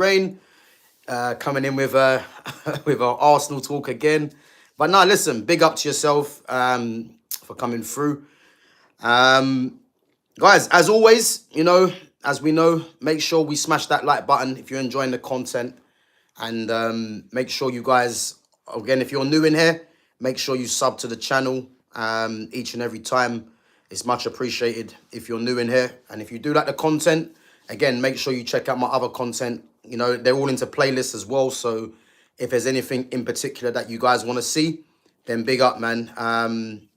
Rain coming in with with our Arsenal talk again. But no, listen, big up to yourself for coming through. Guys, as always, as we know, make sure we smash that like button if you're enjoying the content. And make sure you guys, again, if you're new in here, make sure you sub to the channel each and every time. It's much appreciated if you're new in here. And if you do like the content, again, make sure you check out my other content. They're all into playlists as well. So if there's anything in particular that you guys want to see, then big up, man.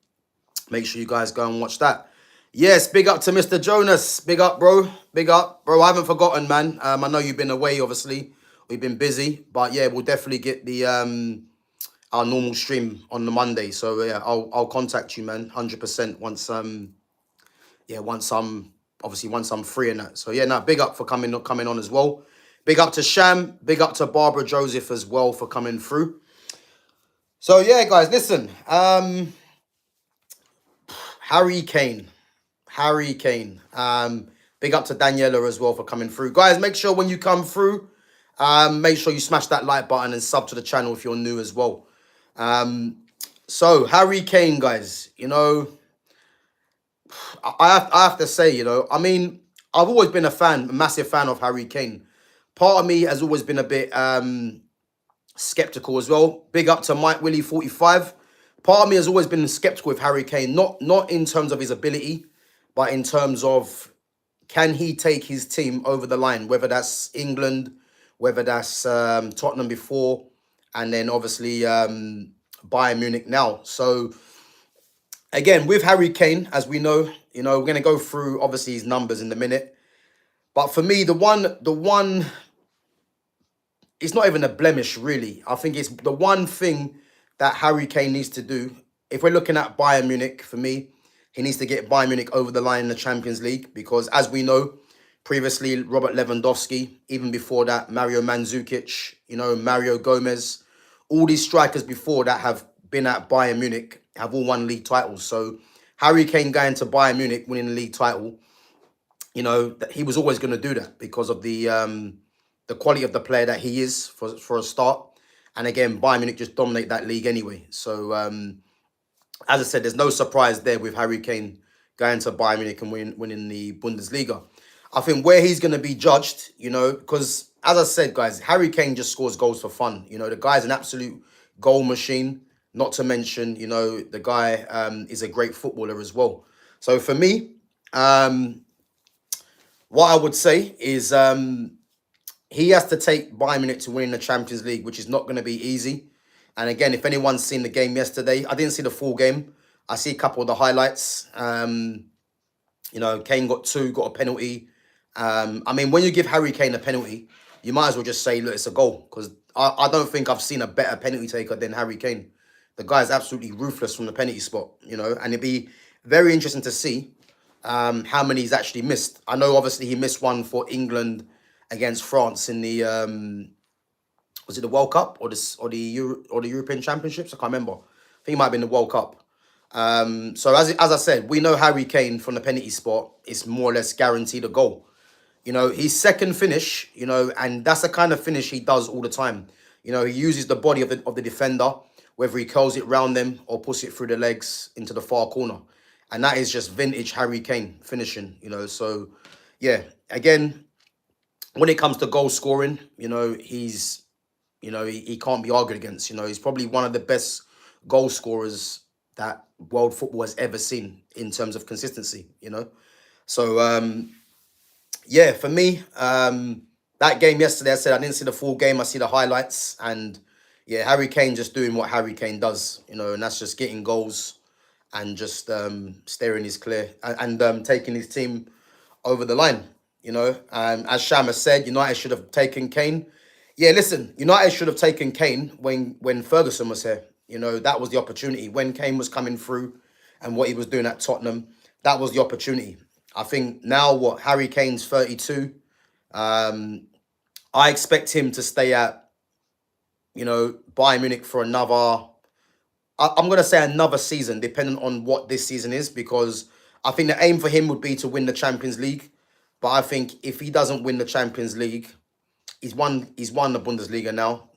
Make sure you guys go and watch that. Yes, big up to Mr. Jonas. Big up, bro. Big up. Bro, I haven't forgotten, man. I know you've been away, obviously. We've been busy. But yeah, we'll definitely get the our normal stream on the Monday. So yeah, I'll contact you, man, 100% once once I'm free and that. So yeah, now big up for coming on as well. Big up to Sham, big up to Barbara Joseph as well for coming through. So yeah, guys, listen. Harry Kane. Big up to Daniela as well for coming through. Guys, make sure when you come through, make sure you smash that like button and sub to the channel if you're new as well. So Harry Kane, guys, I have to say, I mean, I've always been a massive fan of Harry Kane. Part of me has always been a bit skeptical as well. Big up to Mike Willie 45. Part of me has always been skeptical with Harry Kane, not in terms of his ability, but in terms of can he take his team over the line, whether that's England, whether that's Tottenham before, and then obviously Bayern Munich now. So again, with Harry Kane, as we know, we're going to go through obviously his numbers in a minute. But for me, the one, it's not even a blemish, really. I think it's the one thing that Harry Kane needs to do. If we're looking at Bayern Munich, for me, he needs to get Bayern Munich over the line in the Champions League. Because as we know, previously, Robert Lewandowski, even before that, Mario Mandzukic, Mario Gomez, all these strikers before that have been at Bayern Munich have all won league titles. So Harry Kane going to Bayern Munich, winning the league title, he was always going to do that because of the quality of the player that he is for a start. And again, Bayern Munich just dominate that league anyway. So as I said, there's no surprise there with Harry Kane going to Bayern Munich and winning the Bundesliga. I think where he's going to be judged, because as I said, guys, Harry Kane just scores goals for fun. The guy's an absolute goal machine. Not to mention, the guy is a great footballer as well. So for me, what I would say is he has to take Bayern Munich to win the Champions League, which is not going to be easy. And again, if anyone's seen the game yesterday, I didn't see the full game. I see a couple of the highlights. Kane got two, got a penalty. I mean, when you give Harry Kane a penalty, you might as well just say, look, it's a goal. Because I don't think I've seen a better penalty taker than Harry Kane. The guy is absolutely ruthless from the penalty spot, and it'd be very interesting to see how many he's actually missed. I know, obviously, he missed one for England against France in the was it the World Cup or the European Championships? I can't remember. I think it might have been the World Cup. So as I said, we know Harry Kane from the penalty spot is more or less guaranteed a goal. His second finish, and that's the kind of finish he does all the time. He uses the body of the defender, whether he curls it round them or puts it through the legs into the far corner. And that is just vintage Harry Kane finishing, So, yeah, again, when it comes to goal scoring, he's, he can't be argued against. He's probably one of the best goal scorers that world football has ever seen in terms of consistency, So, yeah, for me, that game yesterday, I said I didn't see the full game. I see the highlights. And, yeah, Harry Kane just doing what Harry Kane does, and that's just getting goals and just steering his clear and taking his team over the line, As Shama said, United should have taken Kane. Yeah, listen, United should have taken Kane when Ferguson was here. That was the opportunity. When Kane was coming through and what he was doing at Tottenham, that was the opportunity. I think now, Harry Kane's 32. I expect him to stay at, Bayern Munich for another, I'm going to say another season, depending on what this season is, because I think the aim for him would be to win the Champions League. But I think if he doesn't win the Champions League, He's won the Bundesliga now.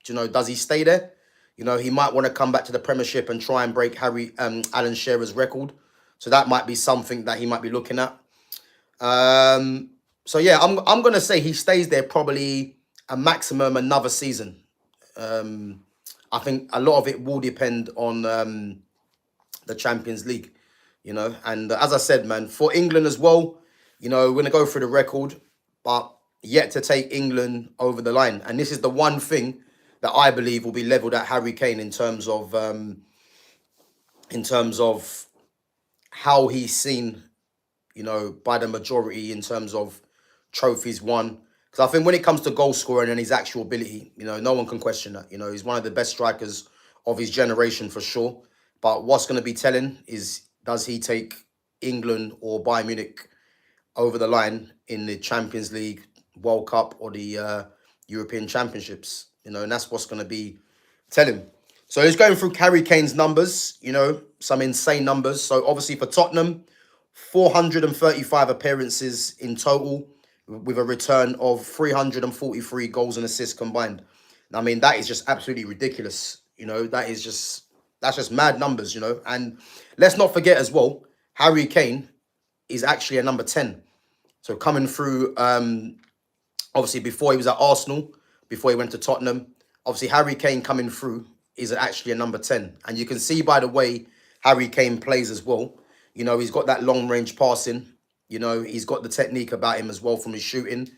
Do you know? Does he stay there? You know, he might want to come back to the Premiership and try and break Alan Shearer's record. So that might be something that he might be looking at. Um, so yeah, I'm gonna say he stays there probably a maximum another season. Um, I think a lot of it will depend on the Champions League, you know. And as I said, man, for England as well, you know, we're gonna go through the record, but yet to take England over the line. And this is the one thing that I believe will be leveled at Harry Kane in terms of how he's seen, you know, by the majority in terms of trophies won. Because I think when it comes to goal scoring and his actual ability, you know, no one can question that. You know, he's one of the best strikers of his generation for sure. But what's going to be telling is, does he take England or Bayern Munich over the line in the Champions League, World Cup, or the European Championships? You know, and that's what's going to be telling. So he's going through Harry Kane's numbers, you know, some insane numbers. So obviously for Tottenham, 435 appearances in total with a return of 343 goals and assists combined. I mean, that is just absolutely ridiculous. You know, that's just mad numbers, you know. And let's not forget as well, Harry Kane is actually a number 10. So coming through, obviously before he was at Arsenal, before he went to Tottenham, obviously Harry Kane coming through is actually a number 10. And you can see by the way Harry Kane plays as well. You know, he's got that long range passing. You know, he's got the technique about him as well from his shooting.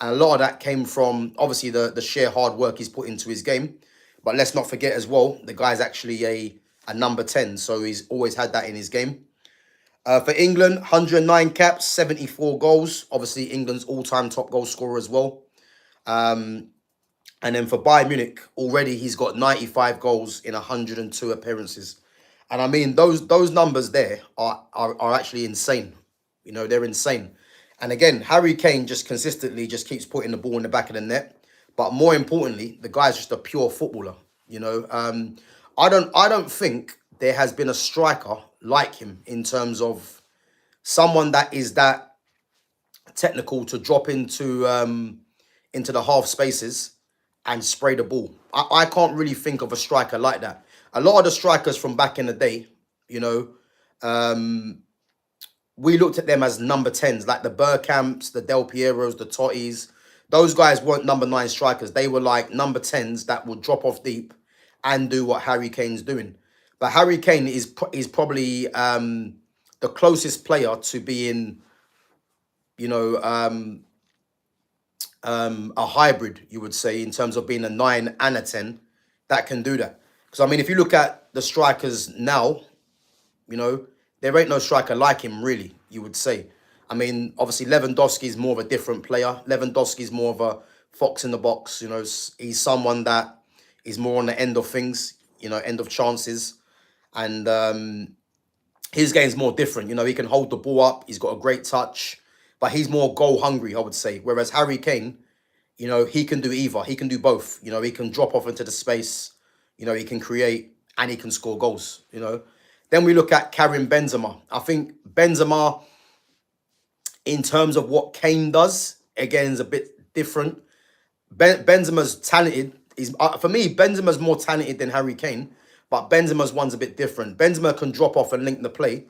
And a lot of that came from, obviously, the sheer hard work he's put into his game. But let's not forget as well, the guy's actually a number 10. So he's always had that in his game. For England, 109 caps, 74 goals. Obviously, England's all-time top goal scorer as well. And then for Bayern Munich, already he's got 95 goals in 102 appearances. And I mean, those numbers there are actually insane. You know, they're insane. And again, Harry Kane just consistently just keeps putting the ball in the back of the net. But more importantly, the guy's just a pure footballer. You know, I don't think there has been a striker like him in terms of someone that is that technical to drop into the half spaces and spray the ball. I can't really think of a striker like that. A lot of the strikers from back in the day, you know, we looked at them as number 10s, like the Bergkamps, the Del Pieros, the Tottis. Those guys weren't number 9 strikers. They were like number 10s that would drop off deep and do what Harry Kane's doing. But Harry Kane is probably the closest player to being, you know, a hybrid, you would say, in terms of being a 9 and a 10 that can do that. Because, I mean, if you look at the strikers now, you know, there ain't no striker like him, really, you would say. I mean, obviously, Lewandowski is more of a different player. Lewandowski is more of a fox in the box. You know, he's someone that is more on the end of things, you know, end of chances. And his game's more different. You know, he can hold the ball up. He's got a great touch. But he's more goal hungry, I would say. Whereas Harry Kane, you know, he can do either. He can do both. You know, he can drop off into the space. You know, he can create and he can score goals, you know. Then we look at Karim Benzema. I think Benzema, in terms of what Kane does, again, is a bit different. Benzema's talented. For me, Benzema's more talented than Harry Kane, but Benzema's one's a bit different. Benzema can drop off and link the play,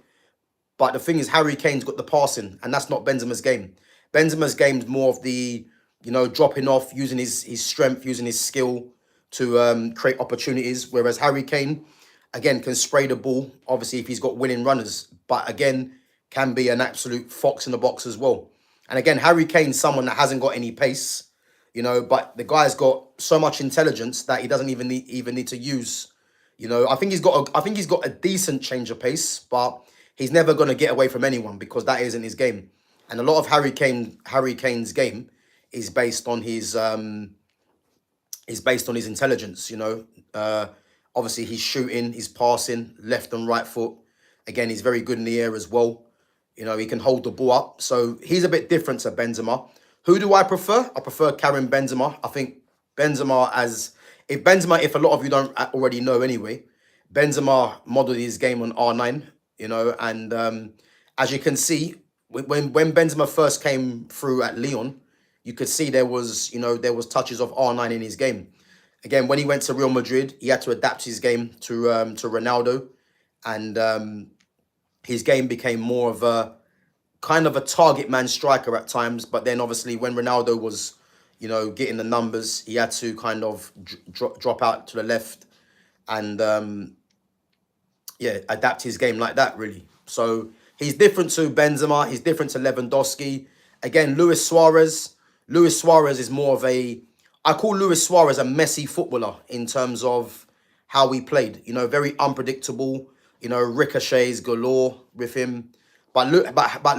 but the thing is, Harry Kane's got the passing, and that's not Benzema's game. Benzema's game's more of the, you know, dropping off, using his strength, using his skill to create opportunities, whereas Harry Kane, again, can spray the ball, obviously, if he's got winning runners, but again, can be an absolute fox in the box as well. And again, Harry Kane's someone that hasn't got any pace, you know, but the guy's got so much intelligence that he doesn't even need to use. You know, I think he's got a decent change of pace, but he's never going to get away from anyone because that isn't his game. And a lot of Harry Kane's game is based on his intelligence, you know. Obviously, he's shooting, he's passing, left and right foot. Again, he's very good in the air as well. You know, he can hold the ball up. So he's a bit different to Benzema. Who do I prefer? I prefer Karim Benzema. I think Benzema if a lot of you don't already know anyway, Benzema modeled his game on R9, you know, and as you can see, when Benzema first came through at Lyon, you could see there was, there was touches of R9 in his game. Again, when he went to Real Madrid, he had to adapt his game to Ronaldo, and his game became more of a kind of a target man striker at times. But then obviously when Ronaldo was, getting the numbers, he had to kind of drop out to the left and adapt his game like that, really. So he's different to Benzema. He's different to Lewandowski. Again, Luis Suarez. Luis Suarez is more of I call Luis Suarez a messy footballer in terms of how he played. Very unpredictable. Ricochets galore with him. But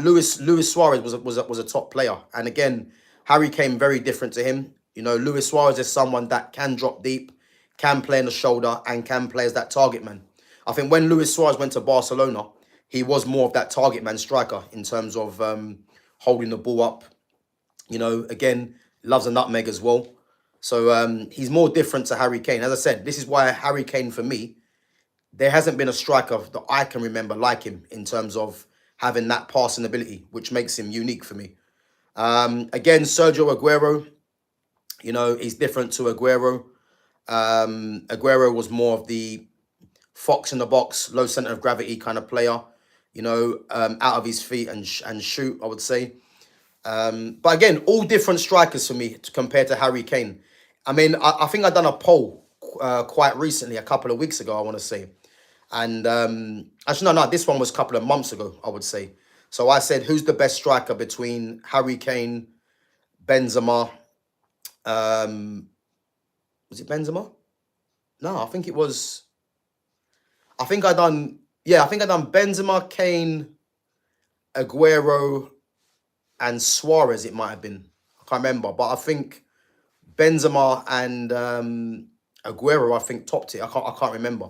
Luis Suarez was a top player. And again, Harry Kane very different to him. Luis Suarez is someone that can drop deep, can play in the shoulder, and can play as that target man. I think when Luis Suarez went to Barcelona, he was more of that target man striker in terms of holding the ball up. Again, loves a nutmeg as well. So he's more different to Harry Kane. As I said, this is why Harry Kane, for me, there hasn't been a striker that I can remember like him in terms of having that passing ability, which makes him unique for me. Again, Sergio Aguero, he's different to Aguero. Aguero was more of the fox in the box, low center of gravity kind of player, out of his feet and shoot, I would say. But again, all different strikers for me compared to Harry Kane. I mean, I think I've done a poll quite recently, a couple of weeks ago, I want to say. And actually, no, this one was a couple of months ago, I would say. So I said, who's the best striker between Harry Kane, Benzema? Was it Benzema? No, I think it was. I think I done Benzema, Kane, Aguero, and Suarez. It might have been. I can't remember, but I think Benzema and Aguero, I think, topped it. I can't remember.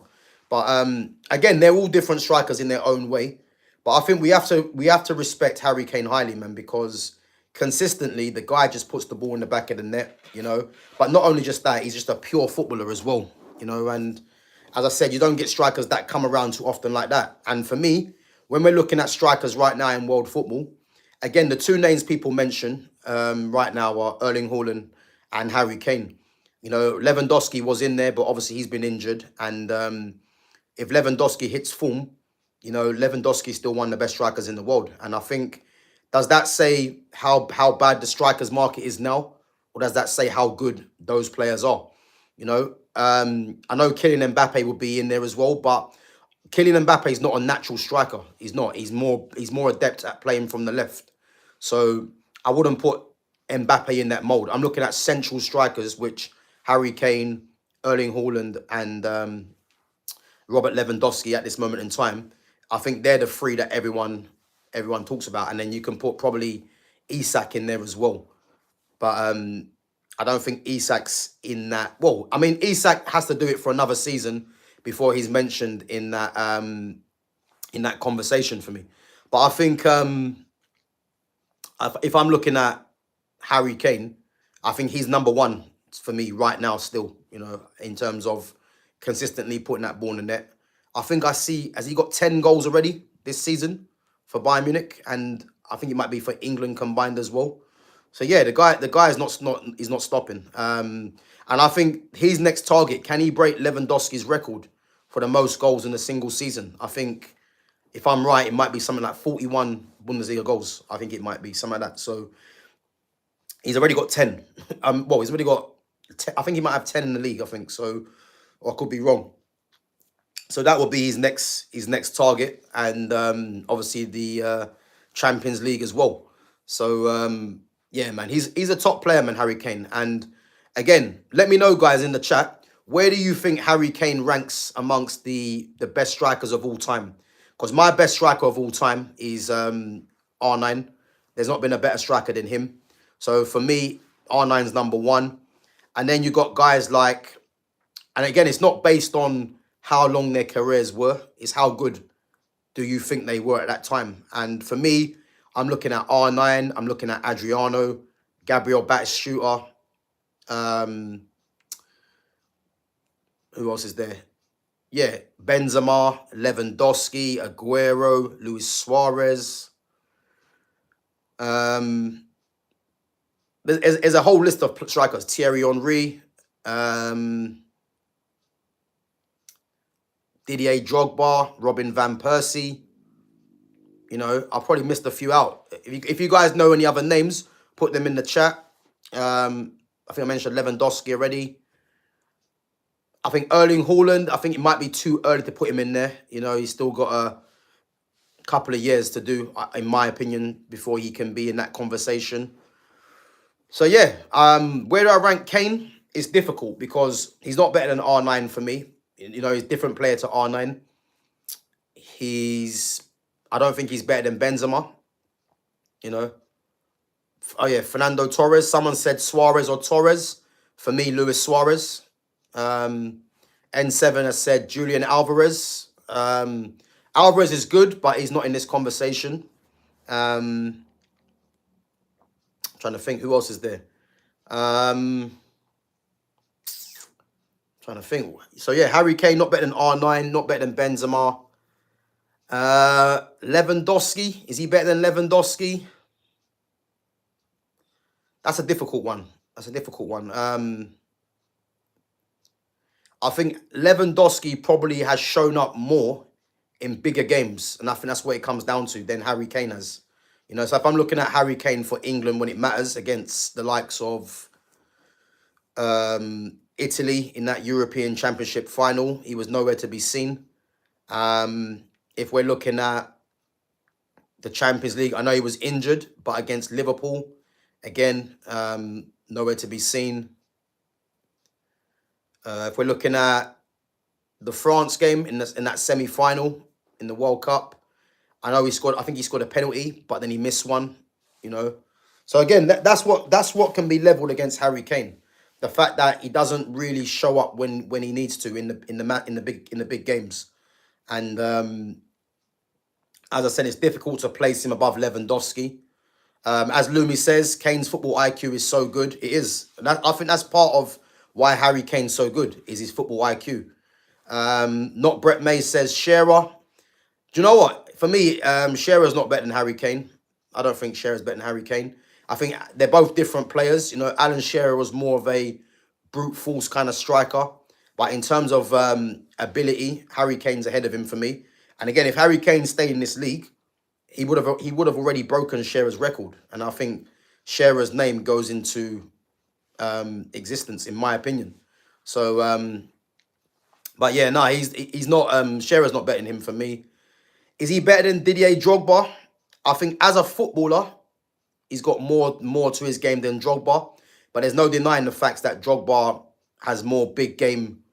But again, they're all different strikers in their own way. But I think we have to respect Harry Kane highly, man, because consistently the guy just puts the ball in the back of the net, But not only just that, he's just a pure footballer as well, And as I said, you don't get strikers that come around too often like that. And for me, when we're looking at strikers right now in world football, again, the two names people mention right now are Erling Haaland and Harry Kane. Lewandowski was in there, but obviously he's been injured. And if Lewandowski hits form, Lewandowski is still one of the best strikers in the world. And I think, does that say how bad the strikers market is now? Or does that say how good those players are? I know Kylian Mbappe will be in there as well, but Kylian Mbappe is not a natural striker. He's not. He's more adept at playing from the left. So I wouldn't put Mbappe in that mold. I'm looking at central strikers, which Harry Kane, Erling Haaland, and Robert Lewandowski at this moment in time. I think they're the three that everyone talks about. And then you can put probably Isak in there as well. But I don't think Isak's in that. Well, I mean, Isak has to do it for another season before he's mentioned in that conversation for me. But I think if I'm looking at Harry Kane, I think he's number one for me right now still, in terms of consistently putting that ball in the net. I think has he got 10 goals already this season for Bayern Munich? And I think it might be for England combined as well. So yeah, the guy is not stopping. And I think his next target, can he break Lewandowski's record for the most goals in a single season? I think, if I'm right, it might be something like 41 Bundesliga goals. I think it might be something like that. So he's already got 10. He's already got 10. I think he might have 10 in the league, I think. So, or I could be wrong. So that will be his next target. And obviously the Champions League as well. So yeah, man, he's a top player, man, Harry Kane. And again, let me know, guys, in the chat, where do you think Harry Kane ranks amongst the best strikers of all time? Because my best striker of all time is R9. There's not been a better striker than him. So for me, R9's number one. And then you got guys like, and again, it's not based on how long their careers were. It's how good do you think they were at that time. And for me, I'm looking at R9. I'm looking at Adriano, Gabriel Batistuta. Who else is there? Yeah, Benzema, Lewandowski, Aguero, Luis Suarez. there's a whole list of strikers: Thierry Henry, Didier Drogba, Robin van Persie. You know, I probably missed a few out. If you guys know any other names, put them in the chat. I think I mentioned Lewandowski already. I think Erling Haaland, I think it might be too early to put him in there. You know, he's still got a couple of years to do, in my opinion, before he can be in that conversation. So yeah, where do I rank Kane? It's difficult because he's not better than R9 for me. You know, he's a different player to R9. I don't think he's better than Benzema. You know. Oh yeah, Fernando Torres. Someone said Suarez or Torres. For me, Luis Suarez. N7 has said Julian Alvarez. Alvarez is good, but he's not in this conversation. Trying to think who else is there. Trying to think. So yeah, Harry Kane not better than R9, not better than Benzema. Lewandowski, is he better than Lewandowski? That's a difficult one. I think Lewandowski probably has shown up more in bigger games, and I think that's what it comes down to, than Harry Kane has. You know, so if I'm looking at Harry Kane for England when it matters against the likes of Italy in that European Championship final, he was nowhere to be seen. If we're looking at the Champions League, I know he was injured, but against Liverpool, again, nowhere to be seen. If we're looking at the France game in that semi-final in the World Cup, I know he scored. I think he scored a penalty, but then he missed one. You know, so again, that's what can be leveled against Harry Kane. The fact that he doesn't really show up when he needs to in the big games, and as I said, it's difficult to place him above Lewandowski. As Lumi says, Kane's football IQ is so good. It is. I think that's part of why Harry Kane's so good, is his football IQ. Not Brett May says Shearer. Do you know what? For me, Shearer's not better than Harry Kane. I don't think Shearer's better than Harry Kane. I think they're both different players. You know, Alan Shearer was more of a brute force kind of striker. But in terms of ability, Harry Kane's ahead of him for me. And again, if Harry Kane stayed in this league, he would have already broken Shearer's record. And I think Shearer's name goes into existence, in my opinion. So, but yeah, no, he's not. Shearer's not better than him for me. Is he better than Didier Drogba? I think as a footballer, he's got more to his game than Drogba. But there's no denying the facts that Drogba has more big game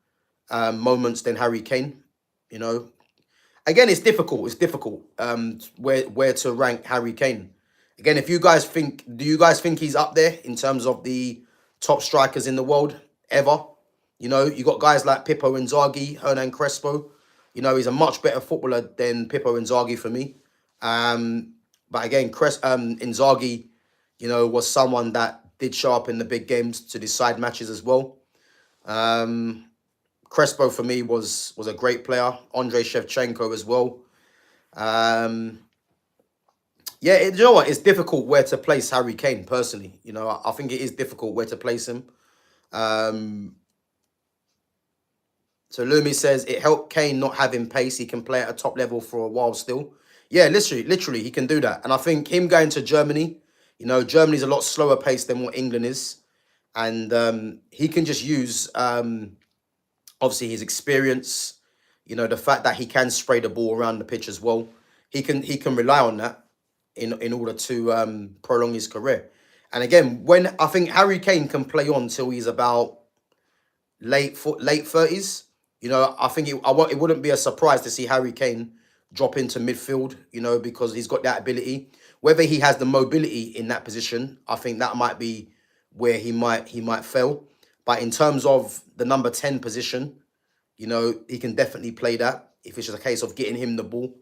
moments than Harry Kane. You know, again, it's difficult. It's difficult where to rank Harry Kane. Again, do you guys think he's up there in terms of the top strikers in the world ever? You know, you got guys like Pippo Inzaghi, Hernan Crespo. You know, he's a much better footballer than Pippo Inzaghi for me. But again, Inzaghi, you know, was someone that did show up in the big games to decide matches as well. Crespo for me was a great player. Andrei Shevchenko as well. Yeah, you know what? It's difficult where to place Harry Kane, personally. You know, I think it is difficult where to place him. So Lumi says, it helped Kane not having pace. He can play at a top level for a while still. Yeah, literally, he can do that. And I think him going to Germany, you know, Germany's a lot slower pace than what England is. And he can just use, obviously, his experience, you know, the fact that he can spray the ball around the pitch as well. He can rely on that in order to prolong his career. And again, when I think Harry Kane can play on till he's about late 30s, you know, I think it wouldn't be a surprise to see Harry Kane drop into midfield, you know, because he's got that ability. Whether he has the mobility in that position, I think that might be where he might fail. But in terms of the number 10 position, you know, he can definitely play that if it's just a case of getting him the ball.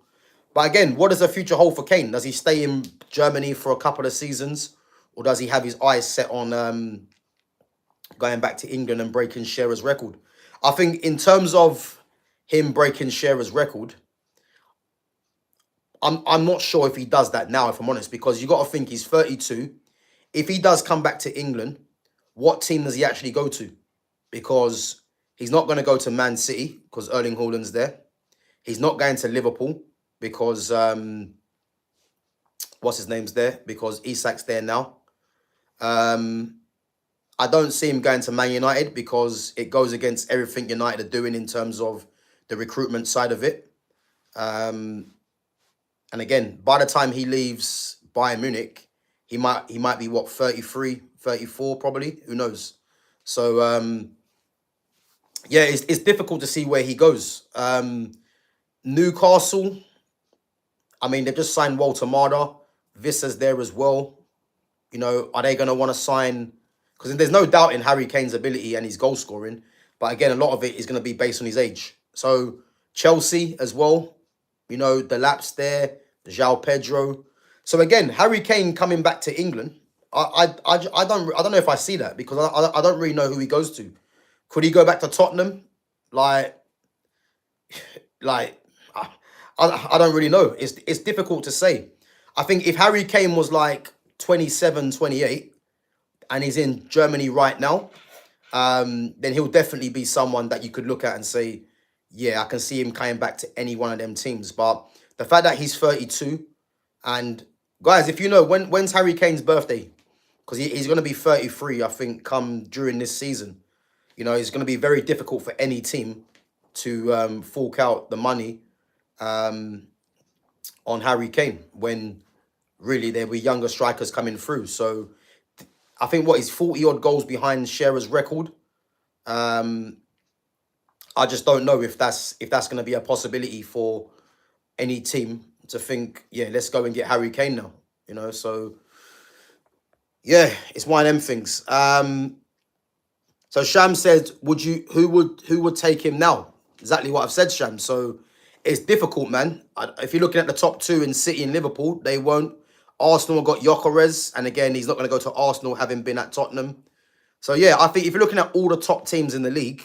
But again, what does the future hold for Kane? Does he stay in Germany for a couple of seasons? Or does he have his eyes set on going back to England and breaking Shearer's record? I think in terms of him breaking Shearer's record, I'm not sure if he does that now, if I'm honest, because you got to think he's 32. if he does come back to England, what team does he actually go to? Because he's not going to go to Man City because Erling Haaland's there. He's not going to Liverpool because what's his name's there? Because Isak's there now. I don't see him going to Man United because it goes against everything United are doing in terms of the recruitment side of it. And again, by the time he leaves Bayern Munich, he might be what, 33, 34 probably, who knows. So yeah, it's difficult to see where he goes. Newcastle, I mean, they've just signed Walter Marder. Vissa's there as well. You know, are they going to want to sign? Because there's no doubt in Harry Kane's ability and his goal scoring. But again, a lot of it is going to be based on his age. So Chelsea as well. You know, the Laps there, João Pedro. So again, Harry Kane coming back to England. I don't know if I see that because I don't really know who he goes to. Could he go back to Tottenham? Like I don't really know. It's difficult to say. I think if Harry Kane was like 27, 28, and he's in Germany right now, then he'll definitely be someone that you could look at and say, yeah, I can see him coming back to any one of them teams. But the fact that he's 32, and guys, if you know, when's Harry Kane's birthday? Because he's going to be 33, I think, come during this season. You know, it's going to be very difficult for any team to fork out the money on Harry Kane when really there'll be younger strikers coming through. So I think what is 40 odd goals behind Shearer's record. I just don't know if that's going to be a possibility for any team to think, yeah, let's go and get Harry Kane now. You know, so yeah, it's one of them things. So Sham said, who would take him now? Exactly what I've said, Sham. So it's difficult, man. If you're looking at the top two in City and Liverpool, they won't. Arsenal got Gyökeres, and again, he's not going to go to Arsenal having been at Tottenham. So yeah, I think if you're looking at all the top teams in the league,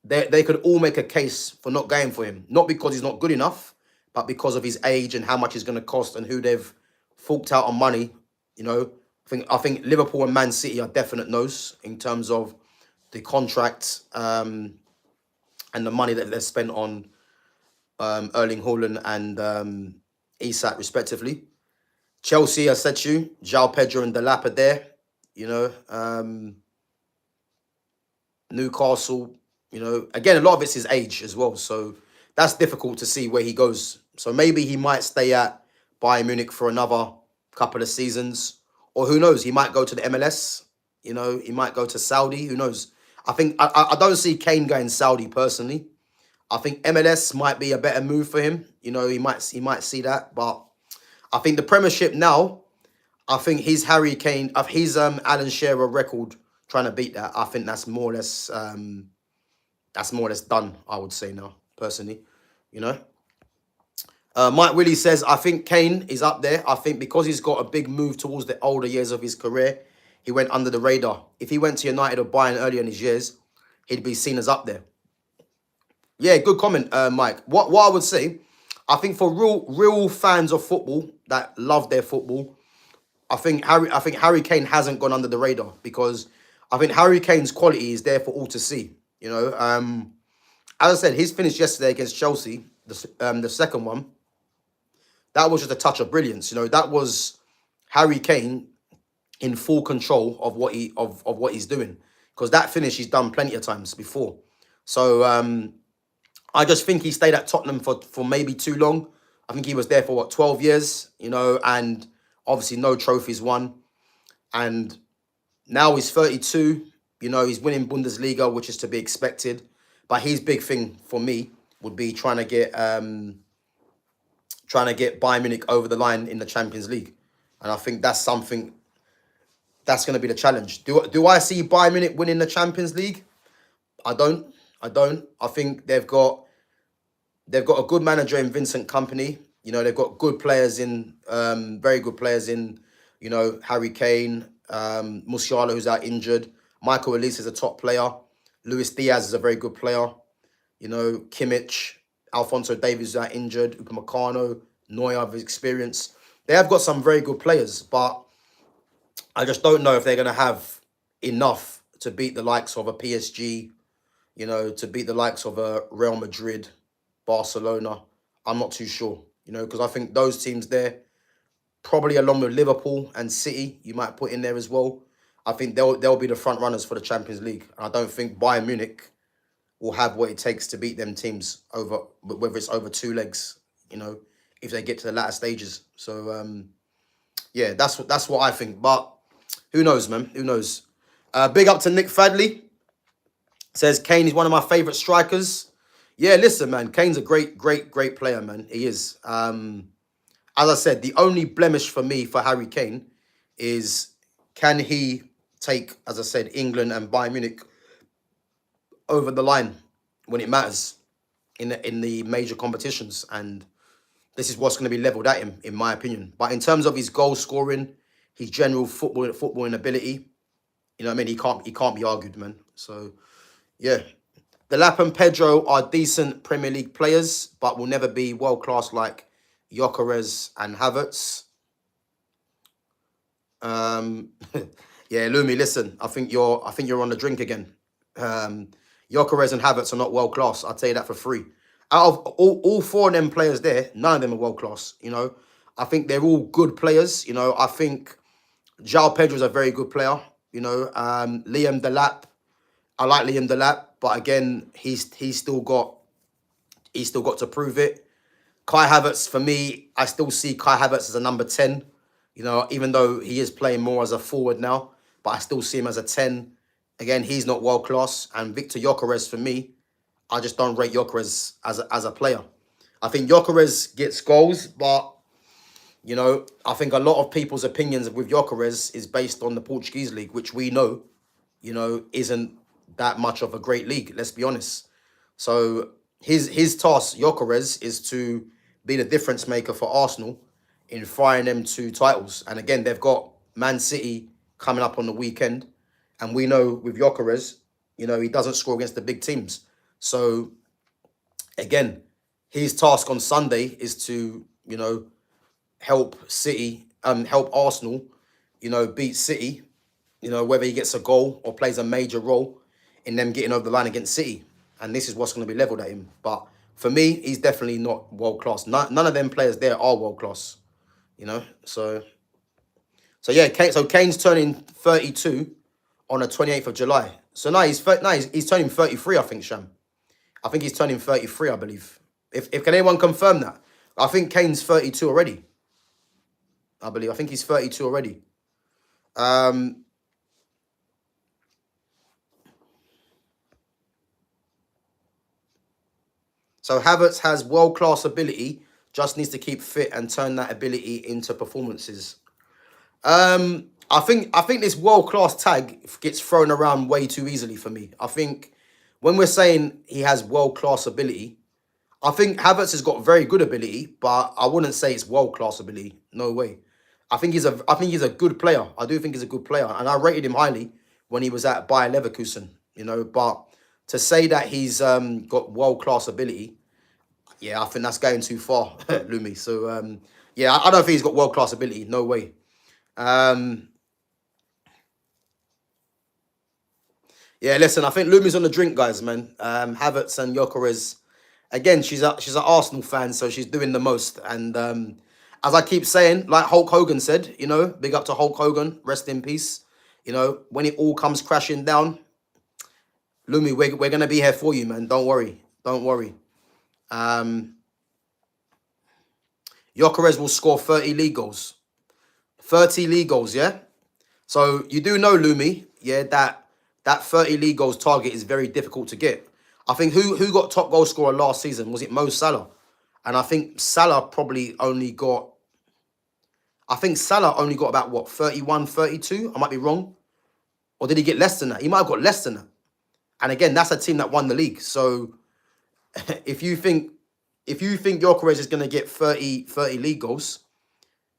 they could all make a case for not going for him. Not because he's not good enough, but because of his age and how much he's going to cost and who they've forked out on money. You know, I think Liverpool and Man City are definite no's in terms of the contract and the money that they've spent on Erling Haaland and Isak respectively. Chelsea, I said to you, João Pedro and Delap are there. You know, Newcastle, you know, again, a lot of it's his age as well. So that's difficult to see where he goes. So maybe he might stay at Bayern Munich for another couple of seasons. Or who knows, he might go to the MLS. You know, he might go to Saudi. Who knows? I think I don't see Kane going Saudi personally. I think MLS might be a better move for him. You know, he might see that. But I think the Premiership now, I think his Harry Kane, of his Alan Shearer record trying to beat that, I think that's more or less done, I would say now, personally. You know? Mike Willie says, I think Kane is up there. I think because he's got a big move towards the older years of his career, he went under the radar. If he went to United or Bayern earlier in his years, he'd be seen as up there. Yeah, good comment, Mike. What I would say, I think for real fans of football that love their football, I think Harry Kane hasn't gone under the radar because I think Harry Kane's quality is there for all to see. You know, as I said, his finish yesterday against Chelsea, the second one, that was just a touch of brilliance. You know, that was Harry Kane in full control of what he's doing, because that finish he's done plenty of times before. So I just think he stayed at Tottenham for maybe too long. I think he was there for what, 12 years, you know, and obviously no trophies won. And now he's 32, you know, he's winning Bundesliga, which is to be expected. But his big thing for me would be trying to get Bayern Munich over the line in the Champions League. And I think that's something that's going to be the challenge. Do I see Bayern Munich winning the Champions League? I don't. I think they've got a good manager in Vincent Kompany. You know, they've got good players in, very good players in, you know, Harry Kane, Musiala, who's out injured. Michael Olise is a top player. Luis Diaz is a very good player. You know, Kimmich, Alphonso Davies is out injured. Upamecano, Neuer of experience. They have got some very good players, but I just don't know if they're going to have enough to beat the likes of a PSG, to beat the likes of a Real Madrid, Barcelona. I'm not too sure, because I think those teams there, probably along with Liverpool and City, you might put in there as well. I think they'll be the front runners for the Champions League. I don't think Bayern Munich will have what it takes to beat them teams over, whether it's over two legs, if they get to the latter stages. So yeah, that's what I think. But who knows, man? Who knows? Big up to Nick Fadley. Says Kane is one of my favourite strikers. Yeah, listen, man. Kane's a great, great, great player, man. He is. As I said, the only blemish for me for Harry Kane is, can he take, as I said, England and Bayern Munich over the line when it matters in the major competitions? And this is what's going to be levelled at him, in my opinion. But in terms of his goal scoring, his general footballing ability, you know what I mean? He can't be argued, man. So yeah, the Lap and Pedro are decent Premier League players, but will never be world class like Gyökeres and Havertz. Yeah, Lumi, listen, I think you're on the drink again. Gyökeres and Havertz are not world class. I'll tell you that for free. Out of all four of them players there, none of them are world class. I think they're all good players. I think João Pedro is a very good player. Liam Delap, I like Liam Delap, but again, he's still got to prove it. Kai Havertz, for me, I still see Kai Havertz as a number 10. Even though he is playing more as a forward now, but I still see him as a 10. Again, he's not world class. And Victor Gyökeres, for me, I just don't rate Gyökeres as a player. I think Gyökeres gets goals, but I think a lot of people's opinions with Gyökeres is based on the Portuguese league, which we know, isn't that much of a great league. Let's be honest. So his task, Gyökeres, is to be the difference maker for Arsenal in firing them to titles. And again, they've got Man City coming up on the weekend. And we know with Gyökeres, he doesn't score against the big teams. So again, his task on Sunday is to, help Arsenal, beat City, whether he gets a goal or plays a major role in them getting over the line against City. And this is what's going to be levelled at him. But for me, he's definitely not world class. None of them players there are world class. So yeah, Kane's turning 32 on the 28th of July. So now he's turning 33, I think, Sham. I think he's turning 33, I believe. If can anyone confirm that? I think Kane's 32 already. I think he's 32 already. So Havertz has world-class ability, just needs to keep fit and turn that ability into performances. I think this world-class tag gets thrown around way too easily for me. I think when we're saying he has world-class ability, I think Havertz has got very good ability, but I wouldn't say it's world-class ability. No way. I think he's a good player. I do think he's a good player, and I rated him highly when he was at Bayer Leverkusen. But to say that he's got world-class ability, yeah, I think that's going too far, Lumi. So yeah, I don't think he's got world-class ability. No way. Yeah, listen, I think Lumi's on the drink, guys, man. Havertz and Gyökeres, again, she's an Arsenal fan, so she's doing the most. And as I keep saying, like Hulk Hogan said, big up to Hulk Hogan, rest in peace. When it all comes crashing down, Lumi, we're going to be here for you, man. Don't worry. Don't worry. Gyökeres will score 30 league goals. 30 league goals, yeah? So you do know, Lumi, yeah, that 30 league goals target is very difficult to get. I think who got top goal scorer last season? Was it Mo Salah? And I think Salah only got about, what, 31, 32? I might be wrong. Or did he get less than that? He might have got less than that. And again, that's a team that won the league. So if you think Gyökeres is going to get 30 league goals,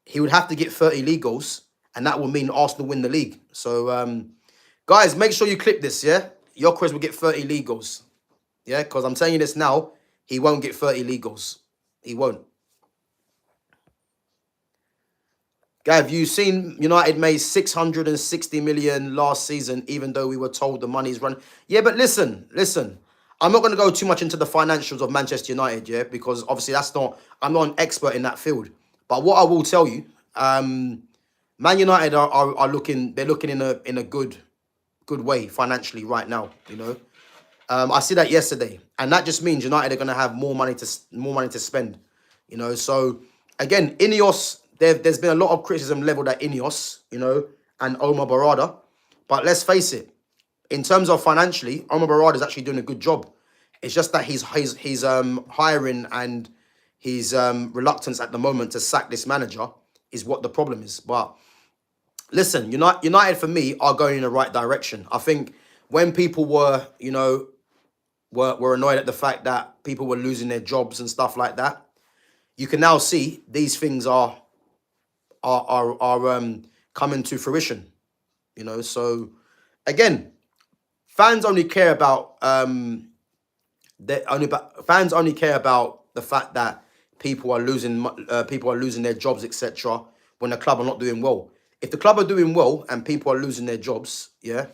he would have to get 30 league goals, and that will mean Arsenal win the league. So, guys, make sure you clip this, yeah? Gyökeres will get 30 league goals. Yeah, because I'm telling you this now, he won't get 30 league goals. He won't. Gav, you seen United made 660 million last season, even though we were told the money's run. Yeah, but listen. I'm not going to go too much into the financials of Manchester United, yeah, because obviously I'm not an expert in that field. But what I will tell you, Man United are looking, they're looking in a good way financially right now. I see that yesterday, and that just means United are going to have more money to spend. So again, Ineos, there's been a lot of criticism leveled at Ineos, and Omar Barada, but let's face it, in terms of financially, Omar Barada is actually doing a good job. It's just that he's hiring and his reluctance at the moment to sack this manager is what the problem is. But listen, United for me are going in the right direction. I think when people were, were annoyed at the fact that people were losing their jobs and stuff like that, you can now see these things are coming to fruition. So again, fans only care about fans only care about the fact that people are losing their jobs, etc. When the club are not doing well. If the club are doing well and people are losing their jobs, yeah,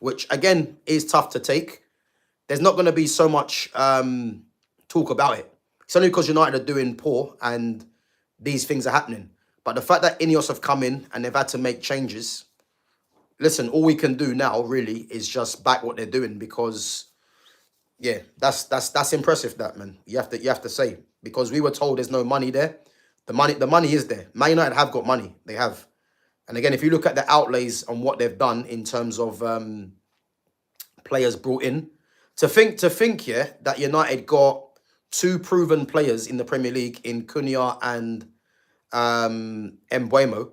which again is tough to take, there's not going to be so much talk about it. It's only because United are doing poor and these things are happening. But the fact that Ineos have come in and they've had to make changes, listen, all we can do now really is just back what they're doing because, yeah, that's impressive. That, man, you have to say, because we were told there's no money there. The money is there. Man United have got money. They have. And again, if you look at the outlays and what they've done in terms of players brought in, to think, yeah, that United got two proven players in the Premier League in Cunha and Mbeumo,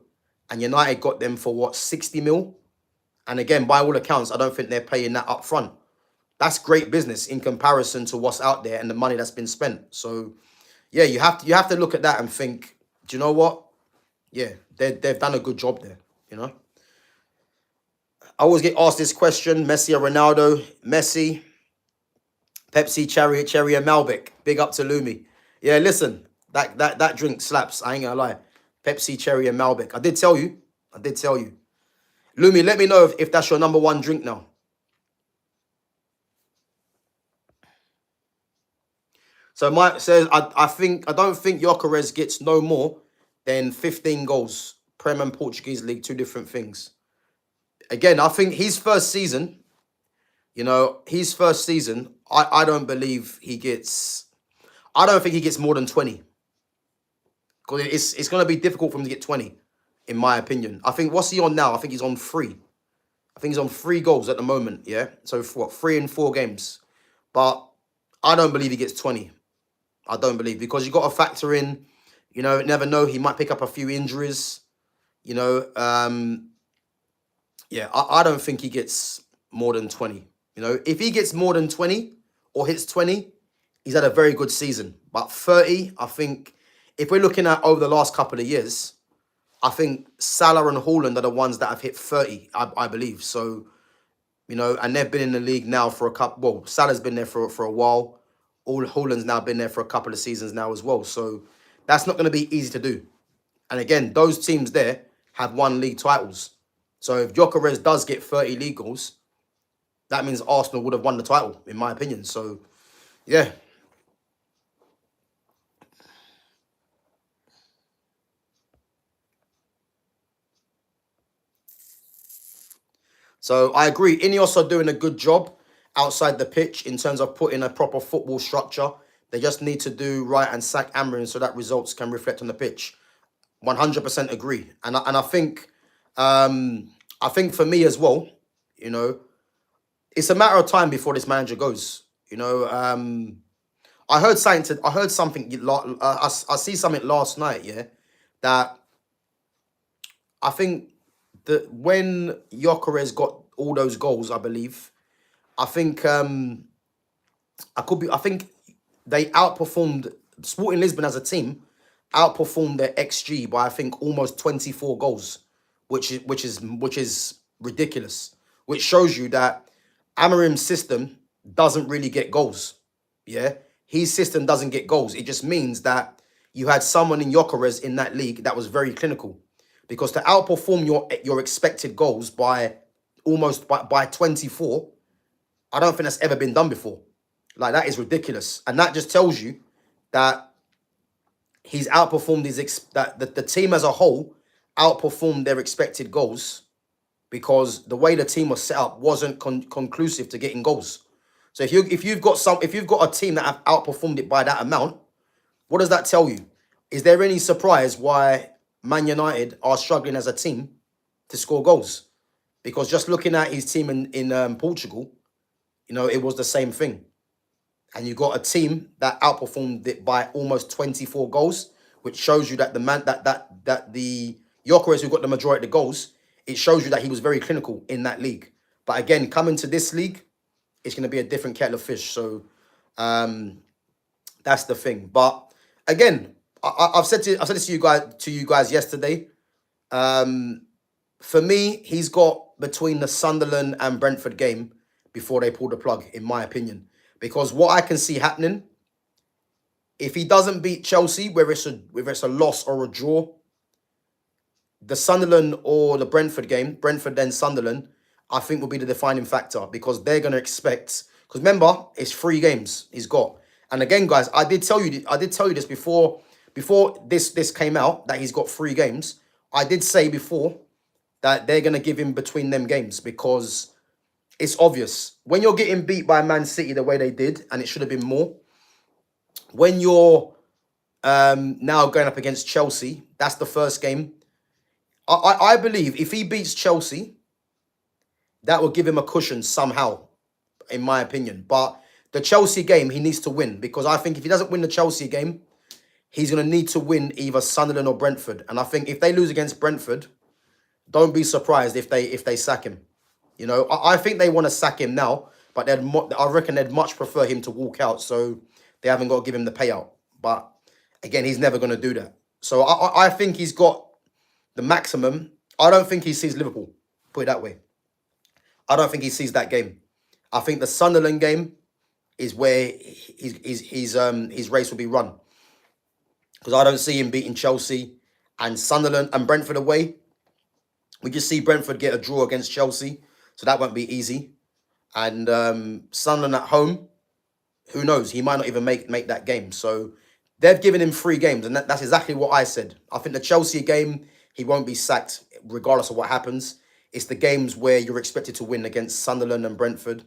and United got them for what, 60 mil? And again, by all accounts, I don't think they're paying that up front. That's great business in comparison to what's out there and the money that's been spent. So, yeah, you have to look at that and think, do you know what? Yeah, they've done a good job there, I always get asked this question, Messi or Ronaldo? Messi, Pepsi, Cherry and Malbec. Big up to Lumi. Yeah, listen, that drink slaps, I ain't gonna lie. Pepsi, Cherry and Malbec. I did tell you. Lumi, let me know if that's your number one drink now. So Mike says, I don't think Gyökeres gets no more than 15 goals. Prem and Portuguese League, two different things. Again, I think his first season, I don't believe he gets. I don't think he gets more than 20. Because it's going to be difficult for him to get 20, in my opinion. I think, what's he on now? I think he's on 3. I think he's on 3 goals at the moment, yeah? So, what, 3 in 4 games. But I don't believe he gets 20. I don't believe, because you got to factor in, never know, he might pick up a few injuries, yeah, I don't think he gets more than 20. If he gets more than 20 or hits 20, he's had a very good season. But 30, I think, if we're looking at over the last couple of years, I think Salah and Haaland are the ones that have hit 30, I believe. So, and they've been in the league now for a couple, well, Salah's been there for a while. Haaland's now been there for a couple of seasons now as well. So that's not going to be easy to do. And again, those teams there have won league titles. So if Gyökeres does get 30 league goals, that means Arsenal would have won the title, in my opinion. So, yeah. So I agree. Ineos are doing a good job outside the pitch in terms of putting a proper football structure. They just need to do right and sack Amarin so that results can reflect on the pitch. 100% agree. And I think for me as well, it's a matter of time before this manager goes. I heard something. I see something last night. Yeah, that I think that when Gyökeres got all those goals, I believe, I think I think they outperformed Sporting Lisbon as a team, outperformed their XG by I think almost 24 goals, which is ridiculous. Which shows you that Amarim's system doesn't really get goals. Yeah, his system doesn't get goals. It just means that you had someone in Gyökeres in that league that was very clinical. Because to outperform your expected goals by almost by 24, I don't think that's ever been done before. Like, that is ridiculous. And that just tells you that he's outperformed that the team as a whole outperformed their expected goals, because the way the team was set up wasn't conclusive to getting goals. So if you've got a team that have outperformed it by that amount, what does that tell you? Is there any surprise why Man United are struggling as a team to score goals? Because just looking at his team in Portugal, it was the same thing. And you got a team that outperformed it by almost 24 goals, which shows you that the Gyökeres, who got the majority of the goals, it shows you that he was very clinical in that league. But again, coming to this league, it's going to be a different kettle of fish. So that's the thing. But again, I've said this to you guys yesterday. For me, he's got between the Sunderland and Brentford game before they pull the plug, in my opinion. Because what I can see happening, if he doesn't beat Chelsea, whether it's a loss or a draw, the Sunderland or the Brentford game, Brentford then Sunderland, I think will be the defining factor, because they're going to expect. Because remember, it's 3 games he's got. And again, guys, I did tell you this before this came out, that he's got 3 games. I did say before that they're going to give him between them games, because it's obvious. When you're getting beat by Man City the way they did, and it should have been more, when you're now going up against Chelsea, that's the first game. I believe if he beats Chelsea, that will give him a cushion somehow, in my opinion. But the Chelsea game, he needs to win, because I think if he doesn't win the Chelsea game, he's going to need to win either Sunderland or Brentford. And I think if they lose against Brentford, don't be surprised if they sack him. I think they want to sack him now, but I reckon they'd much prefer him to walk out, so they haven't got to give him the payout. But again, he's never going to do that. So I think he's got the maximum. I don't think he sees Liverpool, put it that way. I don't think he sees that game. I think the Sunderland game is where his race will be run, because I don't see him beating Chelsea. And Sunderland and Brentford away, we just see Brentford get a draw against Chelsea, so that won't be easy. And Sunderland at home, who knows? He might not even make that game. So they've given him 3 games, and that's exactly what I said. I think the Chelsea game, he won't be sacked regardless of what happens. It's the games where you're expected to win against Sunderland and Brentford,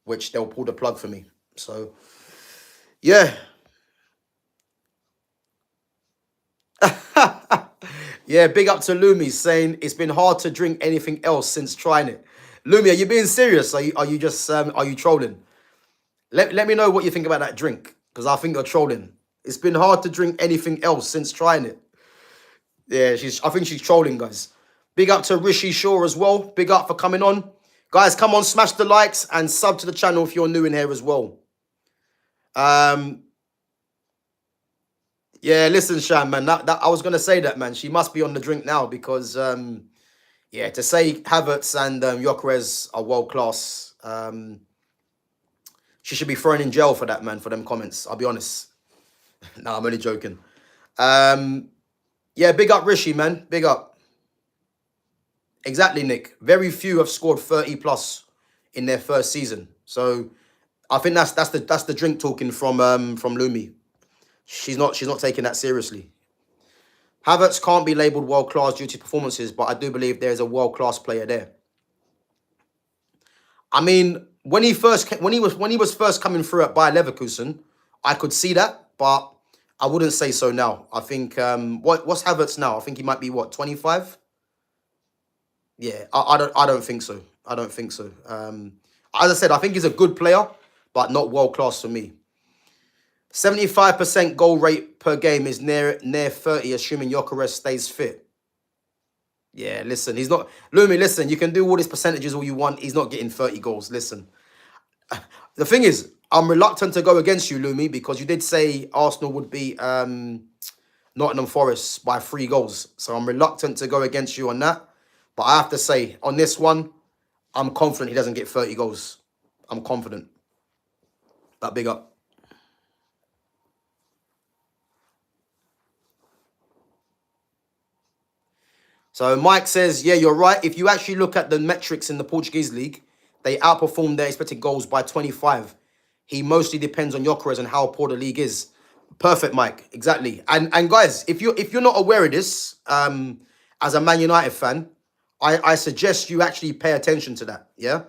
which they'll pull the plug for me. So, yeah. Yeah, big up to Lumi, saying it's been hard to drink anything else since trying it. Lumi, are you being serious? Are you just are you trolling? Let me know what you think about that drink, because I think you're trolling. It's been hard to drink anything else since trying it. Yeah, I think she's trolling, guys. Big up to Rishi Shaw as well. Big up for coming on. Guys, come on, smash the likes and sub to the channel if you're new in here as well. Yeah, listen, Sham, man. That I was gonna say that, man. She must be on the drink now, because yeah, to say Havertz and Gyökeres are world class, she should be thrown in jail for that, man, for them comments. I'll be honest. No, I'm only joking. Yeah, big up Rishi, man. Big up. Exactly, Nick. Very few have scored 30 plus in their first season. So I think that's the drink talking from Lumi. She's not taking that seriously. Havertz can't be labelled world class due to performances, but I do believe there's a world class player there. I mean, when he was first coming through at Bayer Leverkusen, I could see that, but I wouldn't say so now. I think what's Havertz now? I think he might be 25. Yeah, I don't think so. I don't think so. As I said, I think he's a good player, but not world class for me. 75% goal rate per game is near 30, assuming Gyökeres stays fit. Yeah, listen, he's not. Lumi, listen, you can do all these percentages all you want. He's not getting 30 goals. Listen, the thing is, I'm reluctant to go against you, Lumi, because you did say Arsenal would beat Nottingham Forest by 3 goals. So I'm reluctant to go against you on that. But I have to say, on this one, I'm confident he doesn't get 30 goals. I'm confident. But big up. So Mike says, yeah, you're right. If you actually look at the metrics in the Portuguese league, they outperform their expected goals by 25. He mostly depends on Gyökeres and how poor the league is. Perfect, Mike. Exactly. And guys, if you're not aware of this, as a Man United fan, I suggest you actually pay attention to that. Yeah.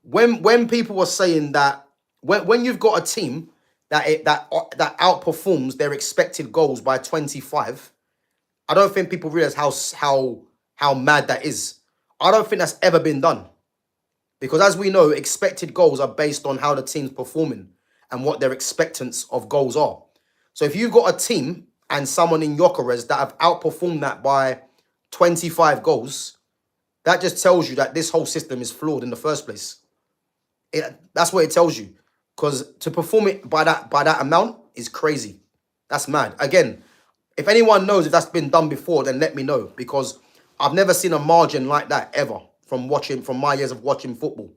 When people were saying that, when you've got a team that outperforms their expected goals by 25, I don't think people realize how mad that is. I don't think that's ever been done. Because as we know, expected goals are based on how the team's performing and what their expectance of goals are. So if you've got a team and someone in Gyökeres that have outperformed that by 25 goals, that just tells you that this whole system is flawed in the first place. That's what it tells you. Because to perform it by that amount is crazy. That's mad. Again, if anyone knows if that's been done before, then let me know. Because I've never seen a margin like that ever from my years of watching football.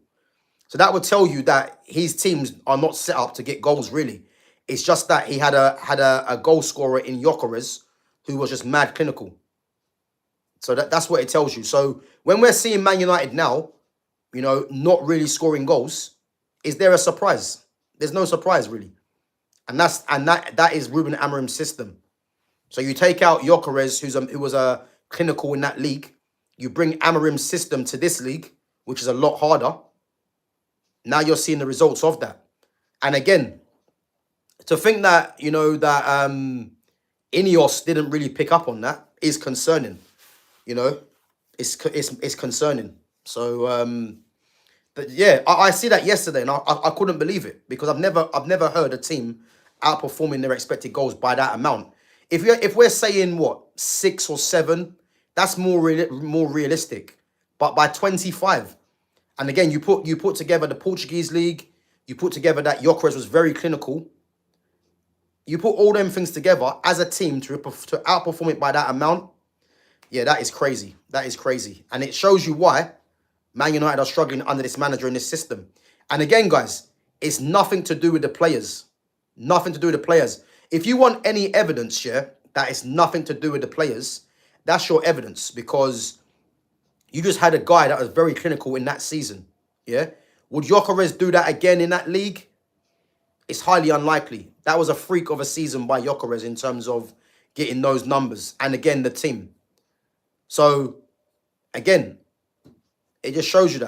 So that would tell you that his teams are not set up to get goals, really. It's just that he had a goal scorer in Gyökeres who was just mad clinical. So that's what it tells you. So when we're seeing Man United now, not really scoring goals, is there a surprise? There's no surprise, really. And that is Ruben Amorim's system. So you take out Gyökeres, who was a clinical in that league. You bring Amorim's system to this league, which is a lot harder. Now you're seeing the results of that. And again, to think that, Ineos didn't really pick up on that is concerning. It's concerning. So, but yeah, I see that yesterday and I couldn't believe it because I've never heard a team outperforming their expected goals by that amount. If we're saying what 6 or 7, that's more realistic. But by 25, and again, you put together the Portuguese league, you put together that Gyökeres was very clinical. You put all them things together as a team to outperform it by that amount. Yeah, that is crazy. That is crazy, and it shows you why Man United are struggling under this manager in this system. And again, guys, it's nothing to do with the players. Nothing to do with the players. If you want any evidence, that it's nothing to do with the players, that's your evidence because you just had a guy that was very clinical in that season. Yeah? Would Gyökeres do that again in that league? It's highly unlikely. That was a freak of a season by Gyökeres in terms of getting those numbers. And again, the team. So, again, it just shows you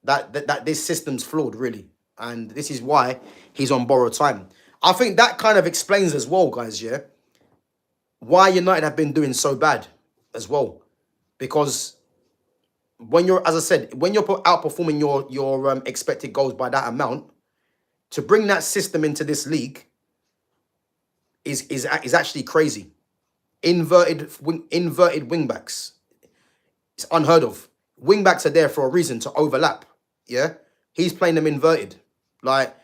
that this system's flawed, really. And this is why he's on borrowed time. I think that kind of explains as well, guys, why United have been doing so bad as well. Because when you're, as I said, when you're outperforming your expected goals by that amount, to bring that system into this league is actually crazy. Inverted wing backs. It's unheard of. Wing backs are there for a reason, to overlap. Yeah, he's playing them inverted. Like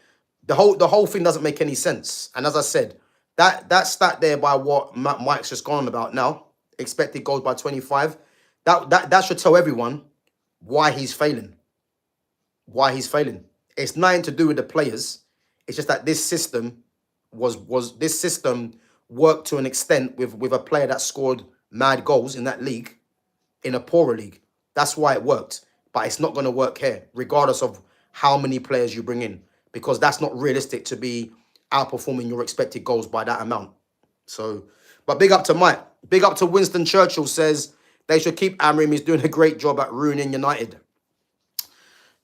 the whole thing doesn't make any sense. And as I said, that stat there by what Mike's just gone on about now, expected goals by 25. That should tell everyone why he's failing. Why he's failing. It's nothing to do with the players. It's just that this system this system worked to an extent with a player that scored mad goals in that league, in a poorer league. That's why it worked. But it's not going to work here, regardless of how many players you bring in, because that's not realistic to be outperforming your expected goals by that amount. So, but big up to Mike. Big up to Winston Churchill says they should keep Amorim. He's doing a great job at ruining United.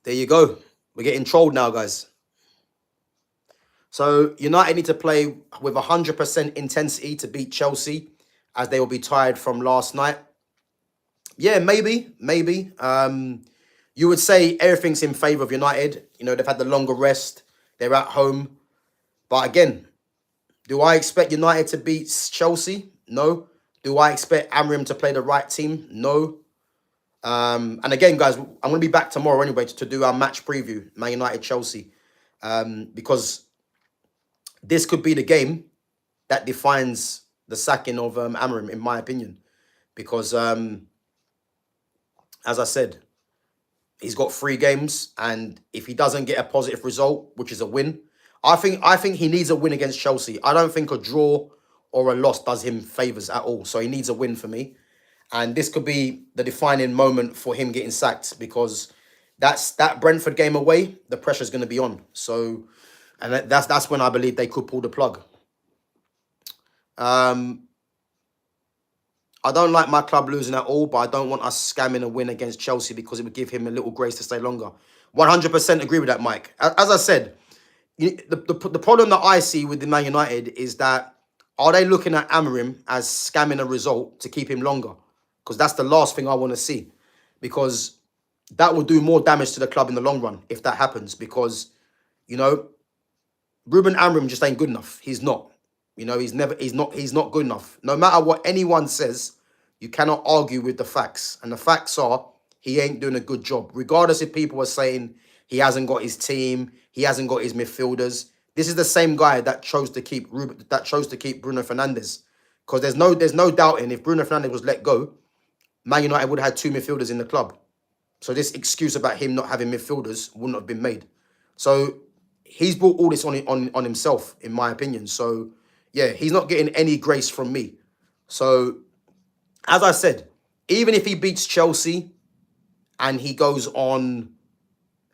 There you go. We're getting trolled now, guys. So United need to play with 100% intensity to beat Chelsea, as they will be tired from last night. Yeah, maybe. You would say everything's in favour of United. They've had the longer rest. They're at home. But again, do I expect United to beat Chelsea? No. Do I expect Amorim to play the right team? No. And again, guys, I'm going to be back tomorrow anyway to do our match preview, Man United-Chelsea. Because this could be the game that defines the sacking of Amorim, in my opinion. Because, as I said, he's got 3 games. And if he doesn't get a positive result, which is a win, I think he needs a win against Chelsea. I don't think a draw or a loss does him favours at all. So he needs a win for me. And this could be the defining moment for him getting sacked, because that Brentford game away, the pressure's going to be on. So, and that's when I believe they could pull the plug. Um, I don't like my club losing at all, but I don't want us scamming a win against Chelsea because it would give him a little grace to stay longer. 100% agree with that, Mike. As I said, the problem that I see with the Man United is that, are they looking at Amorim as scamming a result to keep him longer? Because that's the last thing I want to see. Because that will do more damage to the club in the long run if that happens. Because, you know, Ruben Amorim just ain't good enough. He's not. You know, he's not good enough. No matter what anyone says, you cannot argue with the facts. And the facts are, he ain't doing a good job. Regardless if people are saying he hasn't got his team, he hasn't got his midfielders. This is the same guy that chose to keep Bruno Fernandes. Because there's no doubting, if Bruno Fernandes was let go, Man United would have had two midfielders in the club. So this excuse about him not having midfielders wouldn't have been made. So he's brought all this on himself, in my opinion. So yeah, he's not getting any grace from me. So as I said, even if he beats Chelsea and he goes on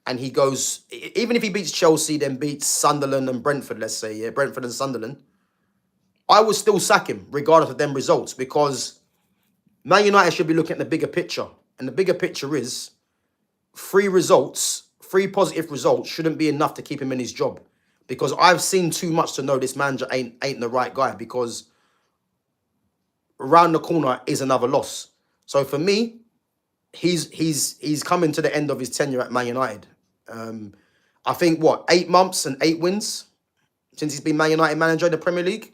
and even if he beats Chelsea, then beats Sunderland and Brentford, let's say, yeah, Brentford and Sunderland, I would still sack him regardless of them results, because Man United should be looking at the bigger picture. And the bigger picture is three positive results shouldn't be enough to keep him in his job. Because I've seen too much to know this manager ain't the right guy, because around the corner is another loss. So for me, he's coming to the end of his tenure at Man United. I think 8 months and 8 wins since he's been Man United manager in the Premier League.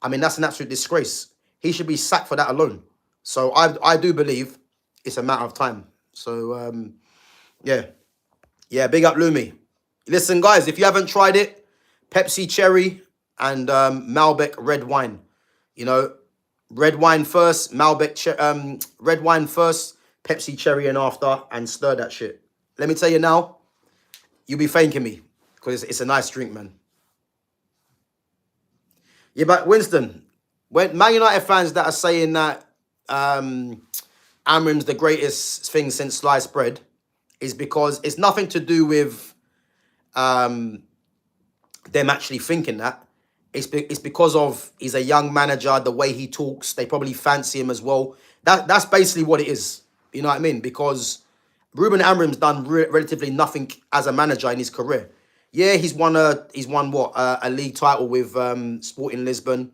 I mean, that's an absolute disgrace. He should be sacked for that alone. So I do believe it's a matter of time. So yeah, big up Lumi. Listen, guys, if you haven't tried it, Pepsi Cherry and Malbec red wine. You know, red wine first, red wine first, Pepsi Cherry and after, and stir that shit. Let me tell you now, you'll be thanking me, because it's a nice drink, man. Yeah, but Winston, when Man United fans that are saying that Amrim's the greatest thing since sliced bread, is because it's nothing to do with them actually thinking that. It's because of he's a young manager, the way he talks, they probably fancy him as well. That's basically what it is. You know what I mean? Because Ruben Amorim's done relatively nothing as a manager in his career. Yeah, he's won a league title with Sporting Lisbon.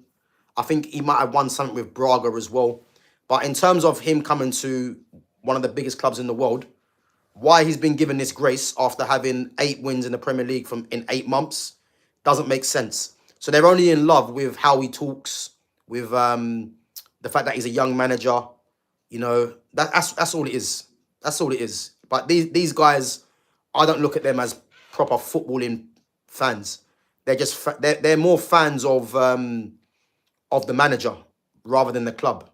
I think he might have won something with Braga as well. But in terms of him coming to one of the biggest clubs in the world, why he's been given this grace after having 8 wins in the Premier League in 8 months doesn't make sense. So they're only in love with how he talks, with the fact that he's a young manager. You know, that's all it is. That's all it is. But these guys, I don't look at them as proper footballing fans. They're just they're more fans of the manager rather than the club,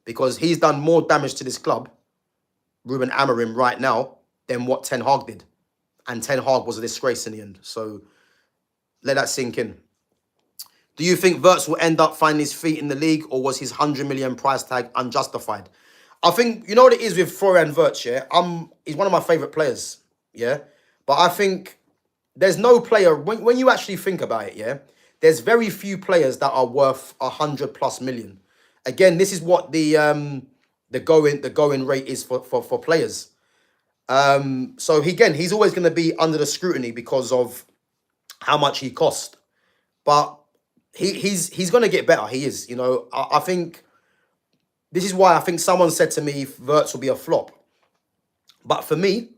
because he's done more damage to this club, Ruben Amorim, right now than what Ten Hag did, and Ten Hag was a disgrace in the end. So let that sink in. Do you think Wirtz will end up finding his feet in the league, or was his 100 million price tag unjustified? I think, you know what it is with Florian Wirtz, yeah? He's one of my favourite players, yeah? But I think there's no player, when you actually think about it, yeah? There's very few players that are worth 100+ million. Again, this is what the going rate is for players. So he's always going to be under the scrutiny because of how much he cost. But he's going to get better. He is. You know, I think this is why I think someone said to me Wirtz will be a flop. But for me,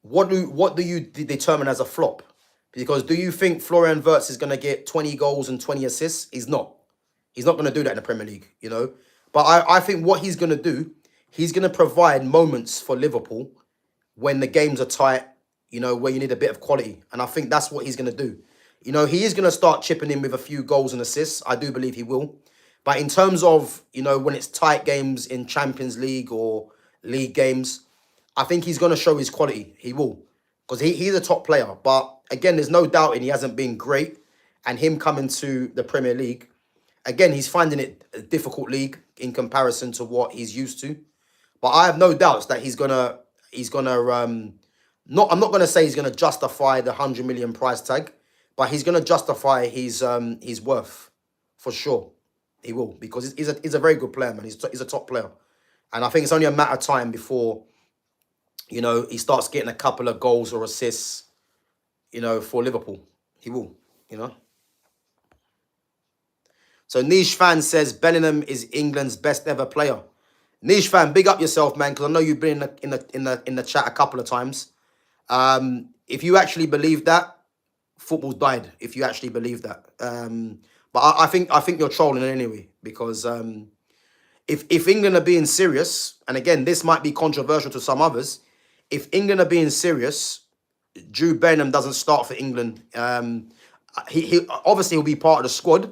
what do you determine as a flop? Because do you think Florian Wirtz is going to get 20 goals and 20 assists? He's not. He's not going to do that in the Premier League, you know. But I think what he's going to do, he's going to provide moments for Liverpool when the games are tight, you know, where you need a bit of quality. And I think that's what he's going to do. You know, he is going to start chipping in with a few goals and assists. I do believe he will. But in terms of, you know, when it's tight games in Champions League or league games, I think he's going to show his quality. He will. Because he's a top player. But again, there's no doubting he hasn't been great. And him coming to the Premier League Again, he's finding it a difficult league in comparison to what he's used to. But I have no doubts that he's gonna not I'm not gonna say he's gonna justify the 100 million price tag, but he's gonna justify his worth for sure. He will, because he's a very good player, man. He's a top player, and I think it's only a matter of time before he starts getting a couple of goals or assists, for Liverpool. He will, you know. So Niche fan says Bellingham is England's best ever player. Niche fan, big up yourself, man, because I know you've been in the chat a couple of times. If you actually believe that, football's died. If you actually believe that, but I think you're trolling anyway, because if England are being serious, and again this might be controversial to some others, if England are being serious, Jude Bellingham doesn't start for England. He obviously he'll be part of the squad.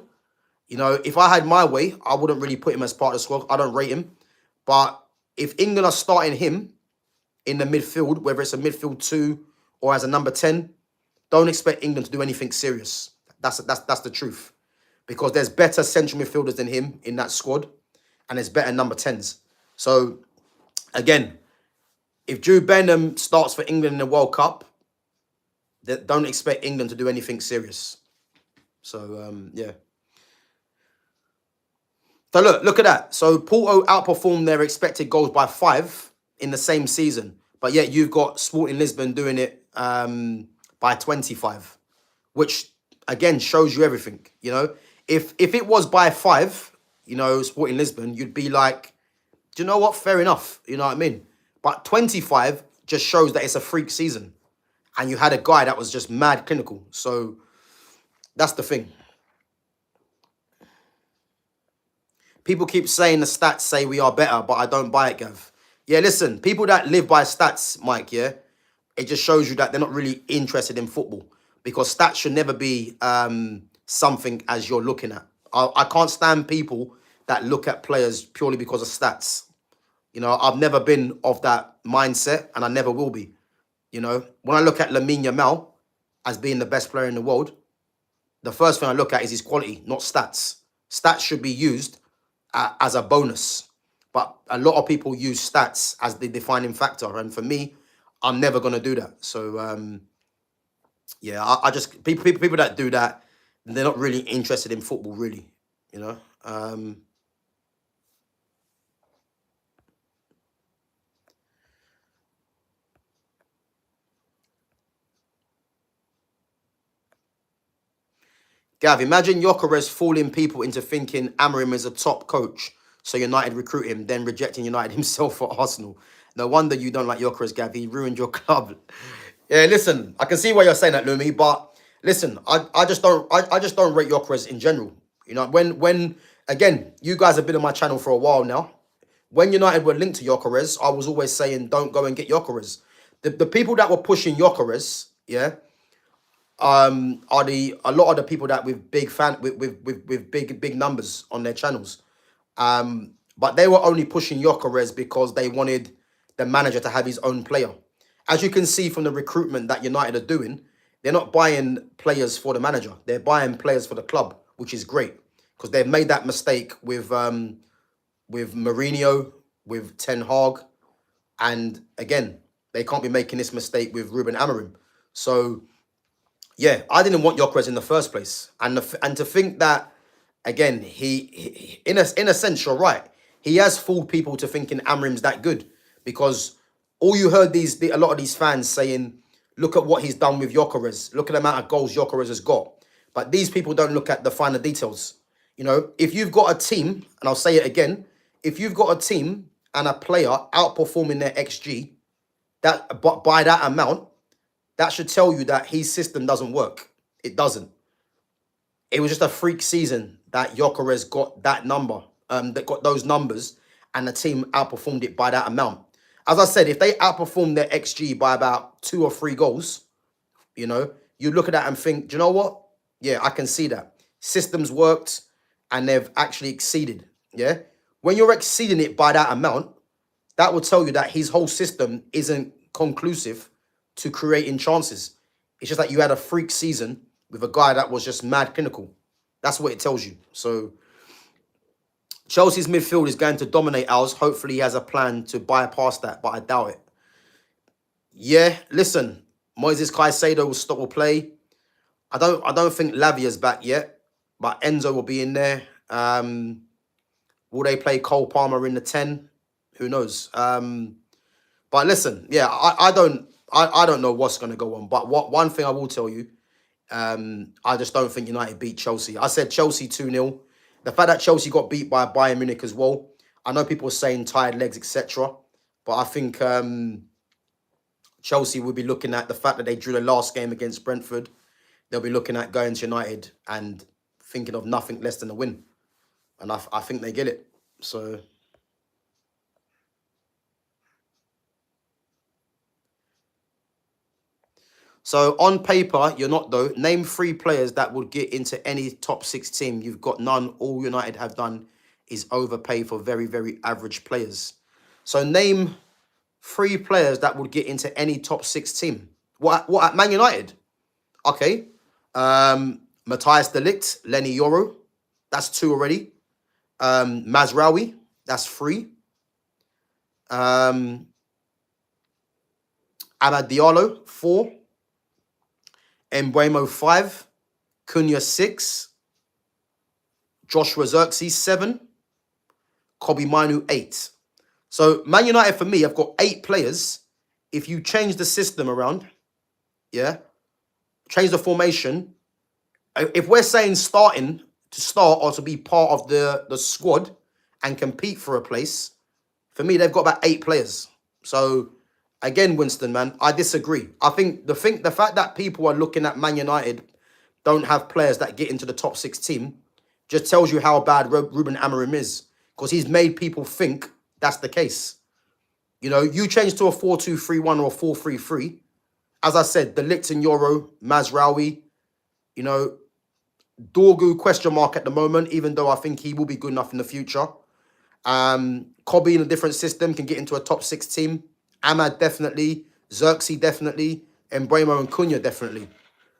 If I had my way, I wouldn't really put him as part of the squad. I don't rate him. But if England are starting him in the midfield, whether it's a midfield 2 or as a number 10, don't expect England to do anything serious. That's the truth. Because there's better central midfielders than him in that squad, and there's better number 10s. So, again, if Jude Bellingham starts for England in the World Cup, don't expect England to do anything serious. So, yeah. So look at that. So Porto outperformed their expected goals by 5 in the same season, but yet you've got Sporting Lisbon doing it by 25, which again shows you everything. If it was by 5, Sporting Lisbon, you'd be like, do you know what? Fair enough. You know what I mean? But 25 just shows that it's a freak season, and you had a guy that was just mad clinical. So that's the thing. People keep saying the stats say we are better, but I don't buy it, Gav. Yeah, listen, people that live by stats, Mike, yeah, it just shows you that they're not really interested in football, because stats should never be something as you're looking at. I can't stand people that look at players purely because of stats. I've never been of that mindset, and I never will be. When I look at Lamine Yamal as being the best player in the world, the first thing I look at is his quality, not stats. Stats should be used as a bonus, but a lot of people use stats as the defining factor, and for me, I'm never going to do that. So yeah, I just people that do that, they're not really interested in football, really. Gav, imagine Gyökeres fooling people into thinking Amorim is a top coach, so United recruit him, then rejecting United himself for Arsenal. No wonder you don't like Gyökeres, Gav. He ruined your club. Yeah, listen, I can see why you're saying that, Lumi, but listen, I just don't rate Gyökeres in general. When again, you guys have been on my channel for a while now. When United were linked to Gyökeres, I was always saying don't go and get Gyökeres. The people that were pushing Gyökeres, yeah, are a lot of the people that with big numbers on their channels. But they were only pushing Gyökeres because they wanted the manager to have his own player. As you can see from the recruitment that United are doing, they're not buying players for the manager. They're buying players for the club, which is great, because they've made that mistake with Mourinho, with Ten Hag, and again, they can't be making this mistake with Ruben Amorim. So yeah, I didn't want Gyökeres in the first place, and to think that again, he in a sense, you're right. He has fooled people to thinking Amorim's that good, because all you heard a lot of these fans saying, look at what he's done with Gyökeres. Look at the amount of goals Gyökeres has got. But these people don't look at the finer details. If you've got a team, and I'll say it again, if you've got a team and a player outperforming their XG, but by that amount, that should tell you that his system doesn't work. It doesn't. It was just a freak season that Gyökeres got that number, that got those numbers, and the team outperformed it by that amount. As I said, if they outperform their XG by about 2 or 3 goals, you look at that and think, do you know what? Yeah, I can see that. Systems worked, and they've actually exceeded. Yeah? When you're exceeding it by that amount, that will tell you that his whole system isn't conclusive to creating chances. It's just that you had a freak season with a guy that was just mad clinical. That's what it tells you. So, Chelsea's midfield is going to dominate ours. Hopefully he has a plan to bypass that, but I doubt it. Yeah, listen, Moises Caicedo will play. I don't think Lavia's back yet, but Enzo will be in there. Will they play Cole Palmer in the 10? Who knows? But listen, yeah, I don't know what's gonna go on. But one thing I will tell you, I just don't think United beat Chelsea. I said Chelsea 2-0. The fact that Chelsea got beat by Bayern Munich as well. I know people are saying tired legs, etc. But I think Chelsea will be looking at the fact that they drew the last game against Brentford. They'll be looking at going to United and thinking of nothing less than a win. And I think they get it. So on paper, you're not though. Name 3 players that would get into any top 6 team. You've got none. All United have done is overpay for very, very average players. So name 3 players that would get into any top 6 team. What at Man United? Okay. Matthias de Ligt, Lenny Yoro. That's 2 already. Mazraoui, that's 3. Amad Diallo, 4. Mbeumo, 5. Cunha, 6. Joshua Zirkzee, 7. Kobe Manu, 8. So Man United, for me, I've got 8 players. If you change the system around, yeah, change the formation. If we're saying starting to start or to be part of the squad and compete for a place, for me, they've got about 8 players. So again, Winston, man, I disagree. I think the fact that people are looking at Man United don't have players that get into the top 6 team just tells you how bad Ruben Amorim is, because he's made people think that's the case. You know, you change to a 4-2-3-1 or a 4-3-3. As I said, De Ligt and Yoro, Mazraoui, you know, Dorgu question mark at the moment, even though I think he will be good enough in the future. Kobe in a different system can get into a top 6 team. Ahmad definitely, Zirkzee definitely, and Mbeumo and Cunha definitely.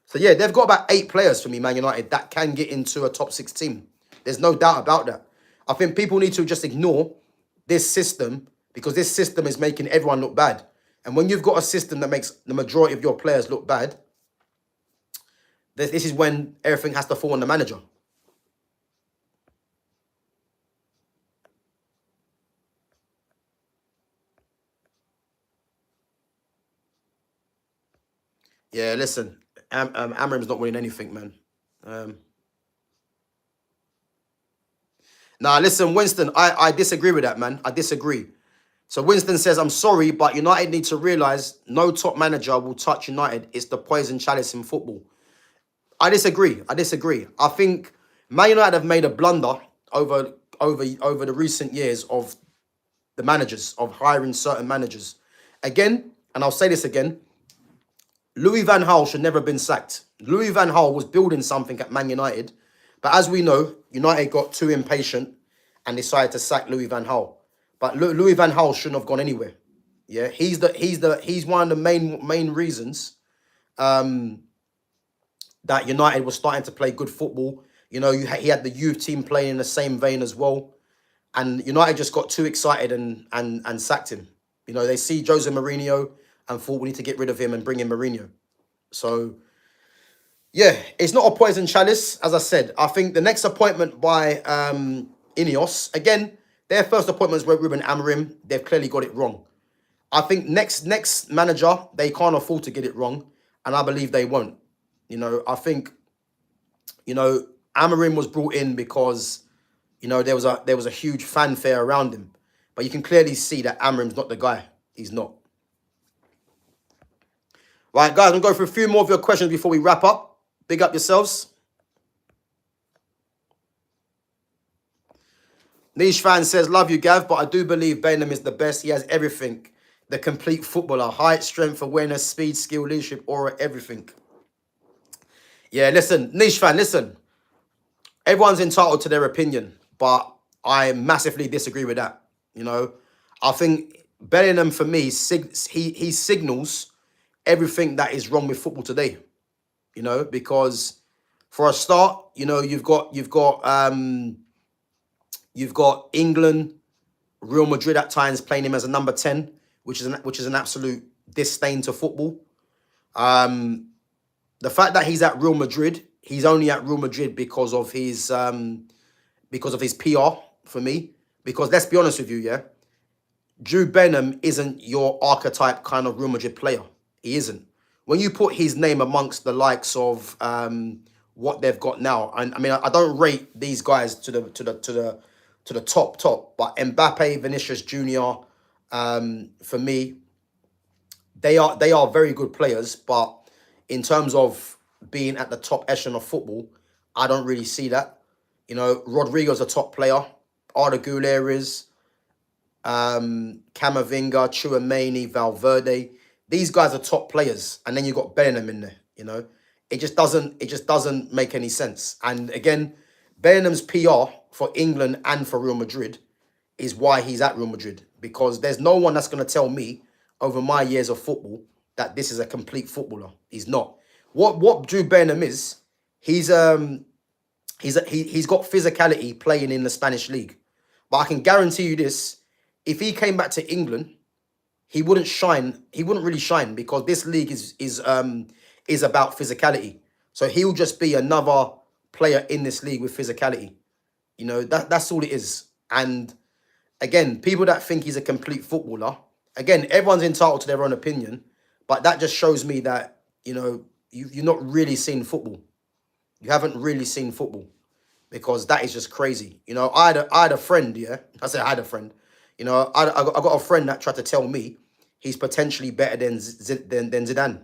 So yeah, they've got about 8 players for me, Man United, that can get into a top 6 team. There's no doubt about that. I think people need to just ignore this system, because this system is making everyone look bad. And when you've got a system that makes the majority of your players look bad, this is when everything has to fall on the manager. Yeah, listen, Amorim's not winning anything, man. Nah, listen, Winston, I disagree with that, man. I disagree. So Winston says, I'm sorry, but United need to realise no top manager will touch United. It's the poison chalice in football. I disagree. I think Man United have made a blunder over the recent years of the managers, of hiring certain managers. Again, and I'll say this again, Louis van Gaal should never have been sacked. Louis van Gaal was building something at Man United, but as we know, United got too impatient and decided to sack Louis van Gaal. But Louis van Gaal shouldn't have gone anywhere. Yeah, he's one of the main reasons that United was starting to play good football. You know, he had the youth team playing in the same vein as well, and United just got too excited and sacked him. You know, they see Jose Mourinho and thought we need to get rid of him and bring in Mourinho. So yeah, it's not a poison chalice, as I said. I think the next appointment by Ineos, again, their first appointments were Ruben Amorim. They've clearly got it wrong. I think next manager, they can't afford to get it wrong, and I believe they won't. You know, I think, you know, Amorim was brought in because, you know, there was a huge fanfare around him. But you can clearly see that Amorim's not the guy. He's not. Right, guys, I'm going to go through a few more of your questions before we wrap up. Big up yourselves. Niche fan says, love you, Gav, but I do believe Bainham is the best. He has everything. The complete footballer. Height, strength, awareness, speed, skill, leadership, aura, everything. Yeah, listen, Niche fan, listen. Everyone's entitled to their opinion, but I massively disagree with that. You know, I think Bellingham, for me, he signals everything that is wrong with football today. You know, because for a start, you know, you've got You've got England, Real Madrid at times playing him as a number 10, which is an absolute disdain to football. The fact that he's at Real Madrid, he's only at Real Madrid because of his PR for me. Because let's be honest with you, yeah, Jude Bellingham isn't your archetype kind of Real Madrid player. He isn't. When you put his name amongst the likes of what they've got now, and I mean, I don't rate these guys to the top, but Mbappe, Vinicius Junior, for me, they are very good players, but in terms of being at the top echelon of football, I don't really see that. You know, Rodrigo's a top player. Arda Güler is. Camavinga, Chouameni, Valverde. These guys are top players, and then you got Bellingham in there. You know, it just doesn't make any sense. And again, Bellingham's PR for England and for Real Madrid is why he's at Real Madrid, because there's no one that's going to tell me over my years of football that this is a complete footballer. He's not. What Jude Bellingham is, he's got physicality playing in the Spanish league. But I can guarantee you this, if he came back to England, he wouldn't shine. He wouldn't really shine, because this league is about physicality. So he'll just be another player in this league with physicality. You know, that's all it is. And again, people that think he's a complete footballer, again, everyone's entitled to their own opinion, but that just shows me that, you know, you've not really seen football. You haven't really seen football, because that is just crazy. You know, I had a friend, yeah. I said I had a friend. You know, I got a friend that tried to tell me he's potentially better than Zidane.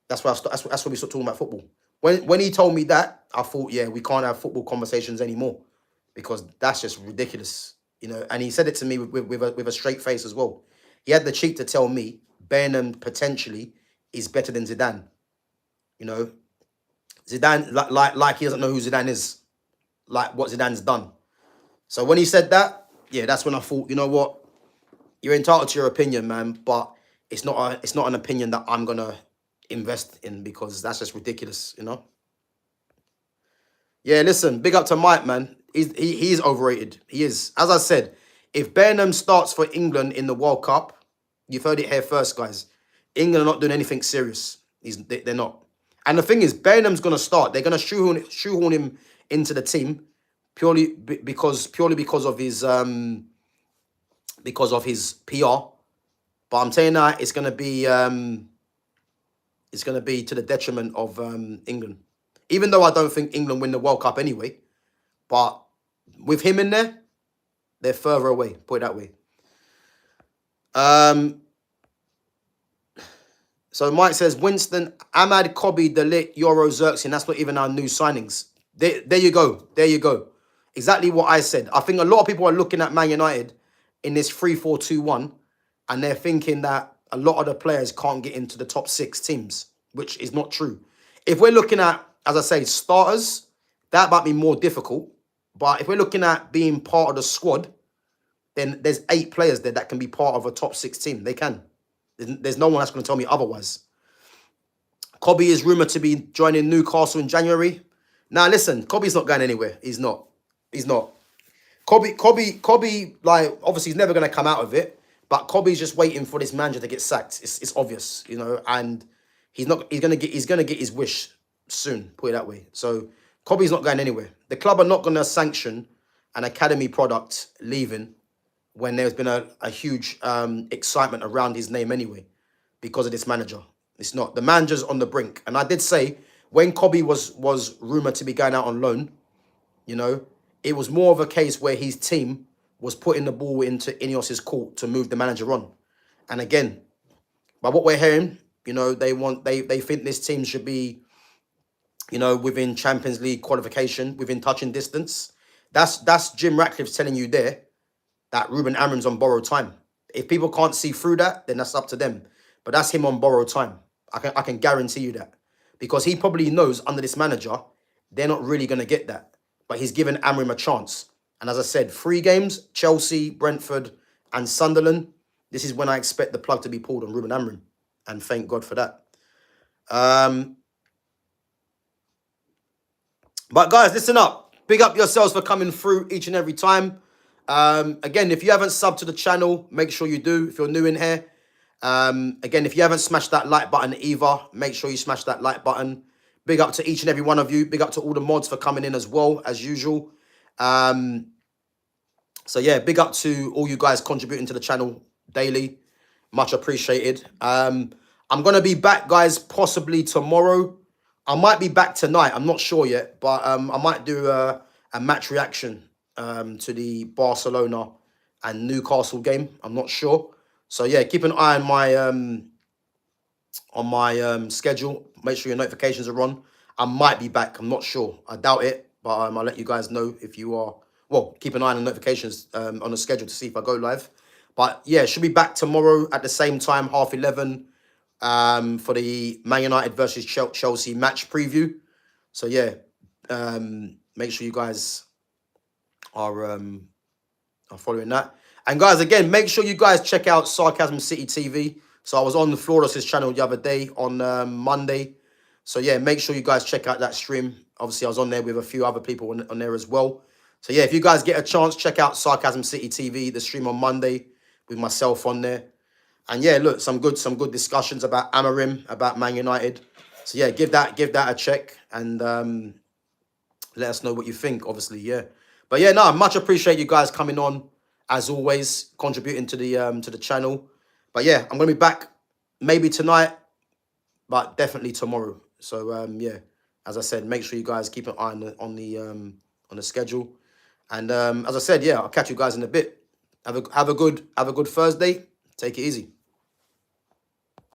That's why that's why we started talking about football. When he told me that, I thought, yeah, we can't have football conversations anymore, because that's just ridiculous. You know, and he said it to me with a straight face as well. He had the cheek to tell me Bellingham potentially is better than Zidane. You know, Zidane, like he doesn't know who Zidane is, like what Zidane's done. So when he said that, yeah, that's when I thought, you know what, you're entitled to your opinion, man, but it's not an opinion that I'm gonna invest in, because that's just ridiculous, you know. Yeah, listen, big up to Mike, man. He's overrated. He is. As I said, if Bellingham starts for England in the World Cup, you've heard it here first, guys. England are not doing anything serious. They're not. And the thing is, Bellingham's going to start. They're going to shoehorn him into the team purely because of his PR. But I'm telling you now, it's going to be to the detriment of England. Even though I don't think England win the World Cup anyway, but with him in there, they're further away. Put it that way. So Mike says, Winston, Ahmad, Kobe, De Ligt, Euro, Xerxes, that's not even our new signings. There you go. There you go. Exactly what I said. I think a lot of people are looking at Man United in this 3-4-2-1, and they're thinking that a lot of the players can't get into the top 6 teams, which is not true. If we're looking at, as I say, starters, that might be more difficult. But if we're looking at being part of the squad, then there's 8 players there that can be part of a top 6 team. They can. There's no one that's going to tell me otherwise. Kobe is rumoured to be joining Newcastle in January. Now, listen, Kobe's not going anywhere. He's not. He's not. Kobe, like, obviously he's never going to come out of it, but Kobe's just waiting for this manager to get sacked. It's obvious, you know, and he's going to get his wish soon, put it that way. So Kobe's not going anywhere. The club are not going to sanction an academy product leaving when there's been a huge excitement around his name anyway because of this manager. It's not. The manager's on the brink. And I did say, when Kobe was rumoured to be going out on loan, you know, it was more of a case where his team was putting the ball into Ineos's court to move the manager on. And again, by what we're hearing, you know, they think this team should be, you know, within Champions League qualification, within touching distance. That's Jim Ratcliffe telling you there that Ruben Amorim's on borrowed time. If people can't see through that, then that's up to them. But that's him on borrowed time. I can guarantee you that. Because he probably knows under this manager, they're not really going to get that. But he's given Amorim a chance. And as I said, 3 games, Chelsea, Brentford, and Sunderland. This is when I expect the plug to be pulled on Ruben Amorim. And thank God for that. But guys, listen up. Big up yourselves for coming through each and every time. Again, if you haven't subbed to the channel, make sure you do if you're new in here. Again, if you haven't smashed that like button either, make sure you smash that like button. Big up to each and every one of you. Big up to all the mods for coming in as well, as usual. So yeah, big up to all you guys contributing to the channel daily. Much appreciated. I'm going to be back, guys, possibly tomorrow. I might be back tonight. I'm not sure yet, but I might do a match reaction to the Barcelona and Newcastle game. I'm not sure. So yeah, keep an eye on my schedule. Make sure your notifications are on. I might be back. I'm not sure. I doubt it, but I'll let you guys know if you are. Well, keep an eye on the notifications on the schedule to see if I go live. But yeah, should be back tomorrow at the same time, 11:30, for the Man United versus Chelsea match preview. So yeah, make sure you guys are following that. And guys, again, make sure you guys check out Sarcasm City TV. So I was on the Flawless's channel the other day on Monday. So yeah, make sure you guys check out that stream. Obviously, I was on there with a few other people on there as well. So yeah, if you guys get a chance, check out Sarcasm City TV, the stream on Monday with myself on there. And yeah, look, some good discussions about Amarim, about Man United. So yeah, give that a check and let us know what you think, obviously, yeah. But yeah, no, much appreciate you guys coming on, as always, contributing to the channel. But yeah, I'm gonna be back maybe tonight, but definitely tomorrow. So yeah, as I said, make sure you guys keep an eye on the schedule. And as I said, yeah, I'll catch you guys in a bit. Have a good Thursday. Take it easy.